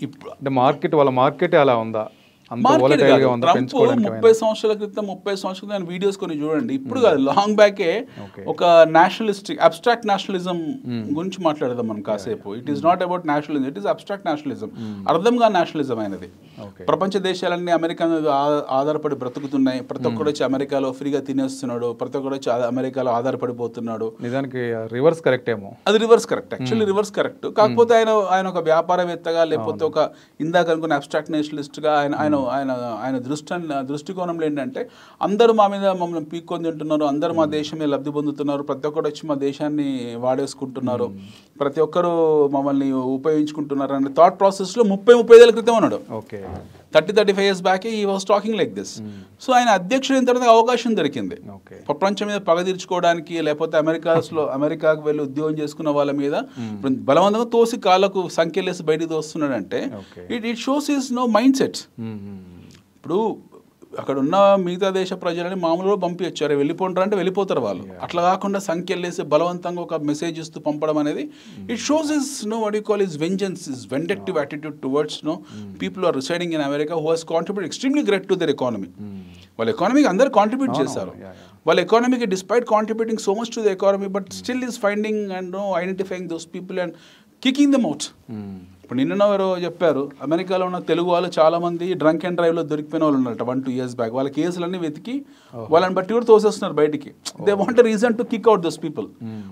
ఇప్పుడు అంటే వాళ్ళ మార్కెట్ అలా ఉందా? ట్రంప్ 30 సంవత్సరాల క్రితం 30 సంవత్సరాల క్రితం వీడియోస్ కొన్ని చూడండి. ఇప్పుడు కాదు, లాంగ్ బ్యాకే ఒక నేషనలిస్టిక్ అబ్స్ట్రాక్ట్ నేషనలిజం గురించి మాట్లాడదాం మనం కాసేపు. It is not about nationalism, it is abstract nationalism, అర్థంగా నేషనలిజం అయినది. ప్రపంచ దేశాలన్నీ అమెరికా మీద ఆధారపడి బ్రతుకుతున్నాయి. ప్రతి ఒక్కడు వచ్చి అమెరికాలో ఫ్రీగా తినేస్తున్నాడు, ప్రతి ఒక్కడు వచ్చి అమెరికాలో ఆధారపడిపోతున్నాడు. నిజానికి రివర్స్ కరెక్ట్ ఏమో. అది reverse correct, actually reverse correct. కాకపోతే ఆయన ఒక వ్యాపారవేత్తగా లేకపోతే ఒక ఇందాక అనుకున్న అబ్స్ట్రాక్ట్ నేషనలిస్ట్గా ఆయన దృష్టికోణంలో ఏంటంటే అందరూ మమ్మల్ని పీక్కొని తింటున్నారు, అందరూ మా దేశమే లబ్ధి పొందుతున్నారు, ప్రతి ఒక్కరు వచ్చి మా దేశాన్ని వాడేసుకుంటున్నారు, ప్రతి ఒక్కరు మమ్మల్ని ఉపయోగించుకుంటున్నారు అనే థాట్ ప్రాసెస్లో 30-35 ఏళ్ళ క్రితం అన్నాడు. 30-35 years back he was talking like this. So ఆయన అధ్యక్షుడైన తర్వాత అవకాశం దొరికింది ప్రపంచం మీద పగ తీర్చుకోవడానికి, లేకపోతే అమెరికాకు వెళ్ళి ఉద్యోగం చేసుకున్న వాళ్ళ మీద బలవంతంగా తోసి కాళ్ళకు సంఖ్యలేసి బయటికి తోస్తున్నాడంటే it shows his no mind set. ఇప్పుడు అక్కడ ఉన్న మిగతా దేశ ప్రజలని మామూలుగా పంపించారు, వెళ్ళిపోంటారు అంటే వెళ్ళిపోతారు వాళ్ళు. అట్లా కాకుండా సంఖ్యలేసి బలవంతంగా ఒక మెసేజ్ ఇస్తూ పంపడం అనేది it shows is what you call is vengeance, is vindictive attitude towards people are residing in America who has contribute extremely great to their economy. వాళ్ళ ఎకానమీకి అందరు కాంట్రిబ్యూట్ చేశారు. వాళ్ళ ఎకానమీకి despite contributing so much to the economy but still is finding and identifying those people and kicking them out. ఇప్పుడు నిన్న ఎవరో చెప్పారు, అమెరికాలో ఉన్న తెలుగు వాళ్ళు చాలా మంది డ్రంక్ అండ్ డ్రైవ్లో దొరికిపోయిన వాళ్ళు ఉన్నారట 1-2 years బ్యాక్. వాళ్ళ కేసులన్నీ వెతికి వాళ్ళని బట్టి కూడా తోసేస్తున్నారు బయటికి. They want a reason to kick out those people.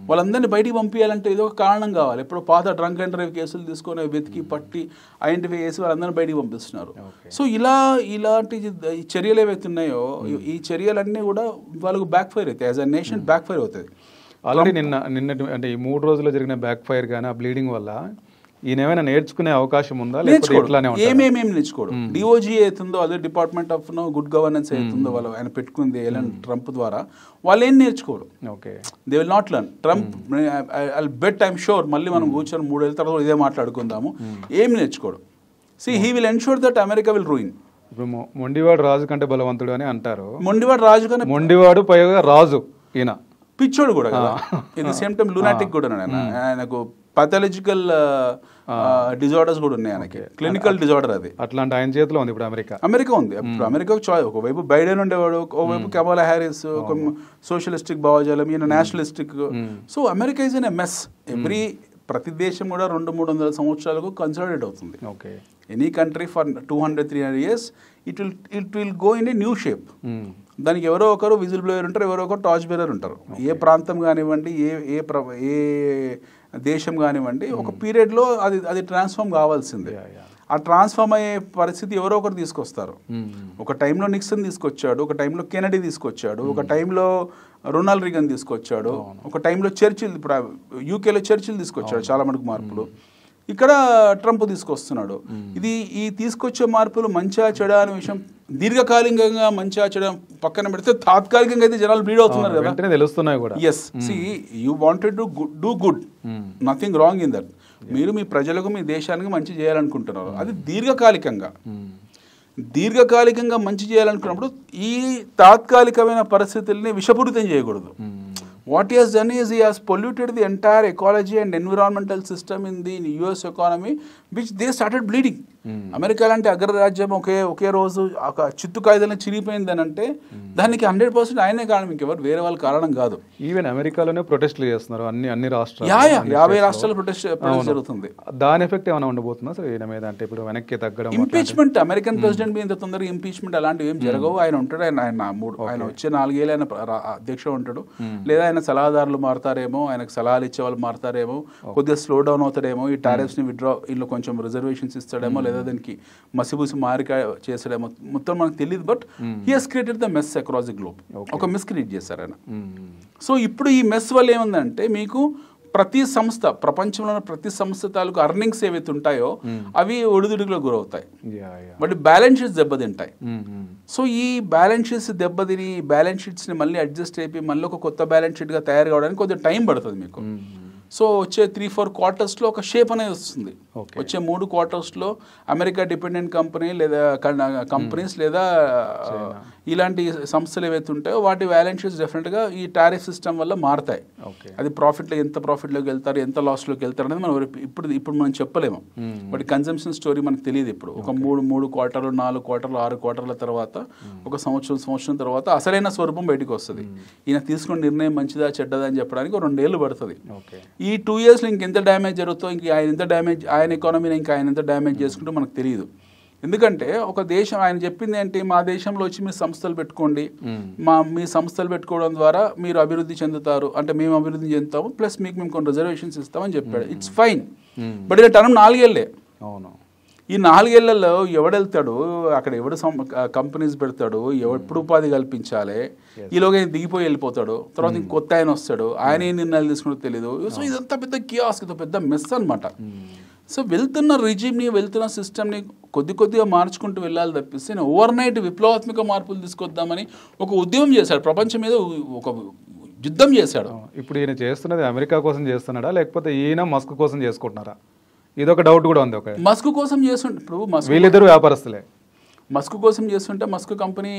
వాళ్ళందరినీ బయటికి పంపించాలంటే ఏదో ఒక కారణం కావాలి. ఎప్పుడు పాత డ్రంక్ అండ్ డ్రైవ్ కేసులు తీసుకొని వెతికి పట్టి ఐడెంటిఫై చేసి వాళ్ళందరినీ బయటికి పంపిస్తున్నారు. సో ఇలాంటి చర్యలు ఏవైతే ఉన్నాయో ఈ చర్యలన్నీ కూడా వాళ్ళకు బ్యాక్ ఫైర్ అవుతాయి, as a nation back fire అవుతుంది. ఆల్రెడీ నిన్న అంటే ఈ 3 రోజుల్లో జరిగిన బ్యాక్ ఫైర్ కానీ ఆ బ్లీడింగ్ వల్ల ఈయన ఏమైనా నేర్చుకునే అవకాశం ఉందా? ఏమేమి నేర్చుకోవడం. డిఓజీ అవుతుందో అదే డిపార్ట్మెంట్ ఆఫ్ గుడ్ గవర్నెన్స్ అవుతుందో వాళ్ళు ఆయన పెట్టుకుంది ట్రంప్ ద్వారా, వాళ్ళు ఏం నేర్చుకోరు. They will not learn. Trump I bet I'm sure మళ్ళీ మనం కూర్చొని 3 ఏళ్ళ తర్వాత ఇదే మాట్లాడుకుందాము, ఏం నేర్చుకోడు. He will ensure that America will ruin. ఇప్పుడు మొండివాడు రాజు కంటే బలవంతుడు అని అంటారు. మొండివాడు పైగా రాజు ఈయన పిచ్చోడు కూడా కదా. It the same time lunatic కూడా ఆయనకు పాథాలజికల్ డిజార్డర్స్ కూడా ఉన్నాయి ఆయనకి, క్లినికల్ డిజార్డర్ అది. అట్లాంటి ఆయన చేతిలో ఉంది ఇప్పుడు అమెరికా ఉంది. ఇప్పుడు అమెరికా ఒకవైపు బైడెన్ ఉండేవాడు, ఒకవైపు కమలా హ్యారిస్, ఒక సోషలిస్టిక్ భావజాలం, ఈయన nationalistic. So America is in a mess. ప్రతి దేశం కూడా 200-300 సంవత్సరాలకు కన్సాలిడేట్ అవుతుంది. Any country for 200-300 years it will go in a new shape. దానికి ఎవరో ఒకరు విజిల్ బ్లోయర్ ఉంటారు, ఎవరో ఒకరు టార్చ్ బేరర్ ఉంటారు. ఏ ప్రాంతం కానివ్వండి, ఏ దేశం కానివ్వండి, ఒక పీరియడ్లో అది ట్రాన్స్ఫార్మ్ కావాల్సిందే. ఆ ట్రాన్స్ఫార్మ్ అయ్యే పరిస్థితి ఎవరో ఒకరు తీసుకొస్తారు. ఒక టైంలో నిక్సన్ తీసుకొచ్చాడు, ఒక టైంలో కెనడీ తీసుకొచ్చాడు, ఒక టైంలో రొనాల్డ్ రీగన్ తీసుకొచ్చాడు, ఒక టైంలో చర్చిల్, ఇప్పుడు యూకేలో చర్చిల్ తీసుకొచ్చాడు చాలా మటుకు మార్పులు. ఇక్కడ ట్రంప్ తీసుకొస్తున్నాడు. ఈ తీసుకొచ్చే మార్పులు మంచిగా చెడా అనే విషయం దీర్ఘకాలికంగా మంచిగా చెడా పక్కన పెడితే తాత్కాలికంగా అయితే జనాలు బ్లీడ్ అవుతున్నారు కదా, తెలుస్తున్నాయి కూడా. Yes, you wanted to do good, nothing wrong in that. మీరు మీ ప్రజలకు మీ దేశానికి మంచి చేయాలనుకుంటున్నారు, అది దీర్ఘకాలికంగా మంచి చేయాలనుకున్నప్పుడు ఈ తాత్కాలికమైన పరిస్థితుల్ని విషపూరితం చేయకూడదు. What he has done is he has polluted the entire ecology and environmental system in the US economy, which they started bleeding. America లాంటి అగ్రరాజ్యం ఒకే రోజు ఒక చిత్తు కాయిదాలను చిరిగిపోయిందని అంటే దానికి 100% ఆయనే కారణం, ఇంకెవరు వేరే వాళ్ళ కారణం కాదు. ఈవెన్ అమెరికాలోనే ప్రొటెస్ట్లు చేస్తున్నారు అన్ని రాష్ట్రాలు, 50 రాష్ట్రాలు ప్రొటెస్ట్ జరుగుతుంది. దాని ఎఫెక్ట్ ఏమైనా ఉండబోతుందా సార్ ఈయన మీద? అంటే ఇప్పుడు వెనక్కి తగ్గడం, ఇంపీచ్మెంట్, అమెరికన్ ప్రెసిడెంట్ మీద ఇంత తొందరగా ఇంపీచ్మెంట్ అలాంటివి ఏం జరగవు. ఆయన ఉంటాడు, ఆయన వచ్చే 4 ఏళ్ళు ఆయన అధ్యక్షుడు ఉంటాడు, లేదా ఆయన సలహాదారులు మారుతారేమో, ఆయనకు సలహాలు ఇచ్చే వాళ్ళు మారుతారేమో, కొద్దిగా స్లో డౌన్ అవుతాడేమో, ఈ టారిఫ్స్ ని విత్డ్రా ఇందులో కొంచెం రిజర్వేషన్స్ ఇస్తాడేమో, లేదా దానికి మసిబూసి మారిక చేసాడేమో, మొత్తం మనకు తెలియదు. But he has created the mess across the globe. ఒక మెస్ క్రియేట్ చేశారు ఆయన. సో ఇప్పుడు ఈ మెస్ వల్ల ఏముందంటే మీకు ప్రతి సంస్థ, ప్రపంచంలో ప్రతి సంస్థ తాలూకు అర్నింగ్స్ ఏవైతే ఉంటాయో అవి ఒడిదుడుకులో గురవుతాయి, బట్ బ్యాలెన్స్ షీట్స్ దెబ్బతింటాయి. సో ఈ బ్యాలెన్స్ షీట్స్ దెబ్బతిని బ్యాలెన్స్ షీట్స్ని మళ్ళీ అడ్జస్ట్ అయిపోయి మళ్ళీ ఒక కొత్త బ్యాలెన్స్ షీట్గా తయారు కావడానికి కొంచెం టైం పడుతుంది మీకు. సో వచ్చే 3-4 క్వార్టర్స్లో ఒక షేప్ అనేది వస్తుంది. వచ్చే 3 క్వార్టర్స్లో అమెరికా డిపెండెంట్ కంపెనీ లేదా కంపెనీస్ లేదా ఇలాంటి సంస్థలు ఏవైతే ఉంటాయో వాటి బ్యాలెన్స్ షీట్స్ డెఫినెట్గా ఈ టారిఫ్ సిస్టమ్ వల్ల మారుతాయి. అది ఎంత ప్రాఫిట్లోకి వెళ్తారు, ఎంత లాస్లోకి వెళ్తారు అనేది మనం ఇప్పుడు మనం చెప్పలేము. బట్ కన్జంప్షన్ స్టోరీ మనకు తెలియదు. ఇప్పుడు ఒక 3 క్వార్టర్లు, 4 క్వార్టర్లు, 6 క్వార్టర్ల తర్వాత ఒక సంవత్సరం తర్వాత అసలైన స్వరూపం బయటకు వస్తుంది. ఈయన తీసుకున్న నిర్ణయం మంచిదా చెడ్డదా అని చెప్పడానికి 2 ఏళ్ళు పడుతుంది. ఈ 2 ఇయర్స్లో ఇంకెంత డ్యామేజ్ జరుగుతుందో, ఇంక ఆయన ఎకానమీని ఇంకా ఆయన ఎంత డ్యామేజ్ చేసుకుంటూ మనకు తెలియదు. ఎందుకంటే ఒక దేశం, ఆయన చెప్పింది ఏంటి, మా దేశంలో వచ్చి మీరు సంస్థలు పెట్టుకోండి, మీ సంస్థలు పెట్టుకోవడం ద్వారా మీరు అభివృద్ధి చెందుతారు, అంటే మేము అభివృద్ధి చెందుతాము, ప్లస్ మేము కొన్ని రిజర్వేషన్స్ ఇస్తామని చెప్పాడు. ఇట్స్ ఫైన్, బట్ ఇలా టర్మ్ 4 ఏళ్ళే. అవును, ఈ 4 ఏళ్లలో ఎవడెళ్తాడు, అక్కడ ఎవడు కంపెనీస్ పెడతాడు, ఎప్పుడు ఉపాధి కల్పించాలి, ఈలోగా దిగిపోయి వెళ్ళిపోతాడు, తర్వాత ఇంకొత్త ఆయన వస్తాడు, ఆయన ఏం నిర్ణయాలు తీసుకుంటూ తెలియదు. సో ఇదంతా పెద్ద కియాస్, పెద్ద మెస్ అనమాట. సో వెళ్తున్న రిజిమ్ని, వెళ్తున్న సిస్టమ్ని కొద్దిగా మార్చుకుంటూ వెళ్ళాలి తప్పిస్తే ఓవర్ నైట్ విప్లవాత్మక మార్పులు తీసుకొద్దామని ఒక ఉద్యమం చేశాడు, ప్రపంచం మీద ఒక యుద్ధం చేశాడు. ఇప్పుడు ఈయన చేస్తున్నది అమెరికా కోసం చేస్తున్నాడా, లేకపోతే ఈయన మస్క్ కోసం చేసుకుంటున్నారా? ఇదొక డౌట్ కూడా ఉంది. ఒక మస్క్ కోసం చేస్తుంటే, ఇప్పుడు వీళ్ళిద్దరు వ్యాపారస్తులే, మస్క్ కోసం చేస్తుంటే మస్క్ కంపెనీ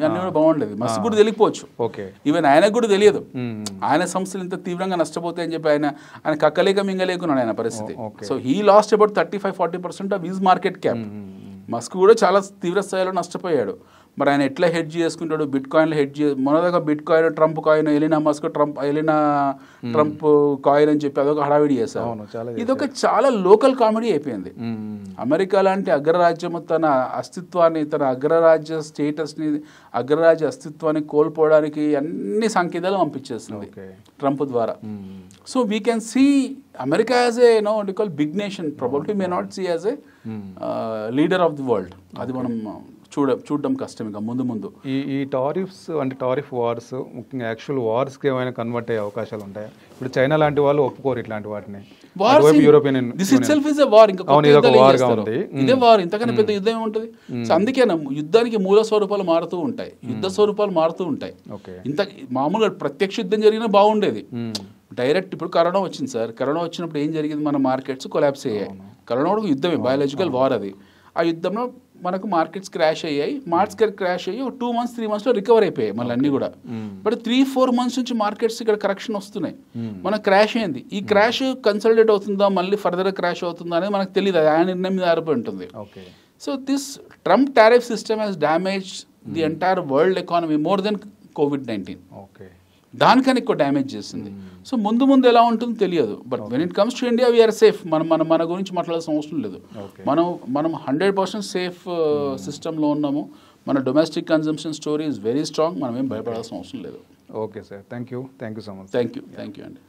అన్ని కూడా బాగుండేది. మస్క్ కూడా తెలియకపోవచ్చు, ఈవెన్ ఆయనకు కూడా తెలియదు ఆయన సంస్థలు ఇంత తీవ్రంగా నష్టపోతాయని చెప్పి ఆయన కక్కలేక మింగలేకున్నాడు ఆయన పరిస్థితి. So he lost about 35-40% of his market cap. Musk కూడా చాలా తీవ్ర స్థాయిలో నష్టపోయాడు. మరి ఆయన ఎట్లా హెడ్జ్ చేసుకుంటాడు, బిట్ కాయిన్లో హెడ్జ్ మొన్నదాకా bitcoin, Trump coin, Elon Musk Trump coin అని చెప్పి అదొక హడావిడి చేశారు. ఇదొక చాలా లోకల్ కామెడీ అయిపోయింది. అమెరికా లాంటి అగ్రరాజ్యము తన అస్తిత్వాన్ని, తన అగ్రరాజ్య స్టేటస్ని, అగ్రరాజ్య అస్తిత్వాన్ని కోల్పోవడానికి అన్ని సంకేతాలు పంపించేస్తుంది ట్రంప్ ద్వారా. So we can see America as a what you call big nation, probably may not see as a leader of the world. అది మనం చూడడం కష్టం ఇంకా ముందు. ఈ టారిఫ్స్ అంటే టారిఫ్ వార్స్ ముఖ్యంగా యాక్చువల్ వార్స్కి ఏమైనా కన్వర్ట్ అయ్యే అవకాశాలు ఉంటాయి? ఇప్పుడు చైనా లాంటి వాళ్ళు ఒప్పుకోరు ఇట్లాంటి వాటిని. యూరోపియన్ ఇదే వార్, ఇంతకన్నా పెద్ద యుద్ధం ఏముంటుంది? సో అందుకే యుద్ధానికి మూల స్వరూపాలు మారుతూ ఉంటాయి, యుద్ధ స్వరూపాలు మారుతూ ఉంటాయి. ఇంత మామూలుగా ప్రత్యక్ష యుద్ధం జరిగినా బాగుండేది. డైరెక్ట్ ఇప్పుడు కరోనా వచ్చింది సార్, కరోనా వచ్చినప్పుడు ఏం జరిగింది, మన మార్కెట్స్ కొలాప్స్ అయ్యాయి. కరోనా కూడా యుద్ధమే, బయాలజికల్ వార్ అది. ఆ యుద్ధంలో మనకు మార్కెట్స్ క్రాష్ అయ్యాయి, క్రాష్ అయ్యి 2 months 3 monthsలో రికవర్ అయిపోయాయి మళ్ళీ అన్నీ కూడా. బట్ 3-4 months నుంచి మార్కెట్స్ ఇక్కడ కరెక్షన్ వస్తున్నాయి. మనకు క్రాష్ అయింది. ఈ క్రాష్ కన్సల్టేట్ అవుతుందా, మళ్ళీ ఫర్దర్ క్రాష్ అవుతుందా అనేది మనకు తెలియదు, అది ఆయన నిర్ణయం మీద ఆధారపడి ఉంటుంది. So this Trump tariff system has damage the entire world economy more than COVID-19. దానికని ఎక్కువ డ్యామేజ్ చేస్తుంది. సో ముందు ఎలా ఉంటుందో తెలియదు. But when it comes to India we are safe. మన గురించి మాట్లాడాల్సిన అవసరం లేదు. మనం 100% సేఫ్ సిస్టంలో ఉన్నాము. మన domestic consumption story is very strong. మనం ఏం భయపడాల్సిన అవసరం లేదు. Okay sir, thank you so much. Thank you అండి.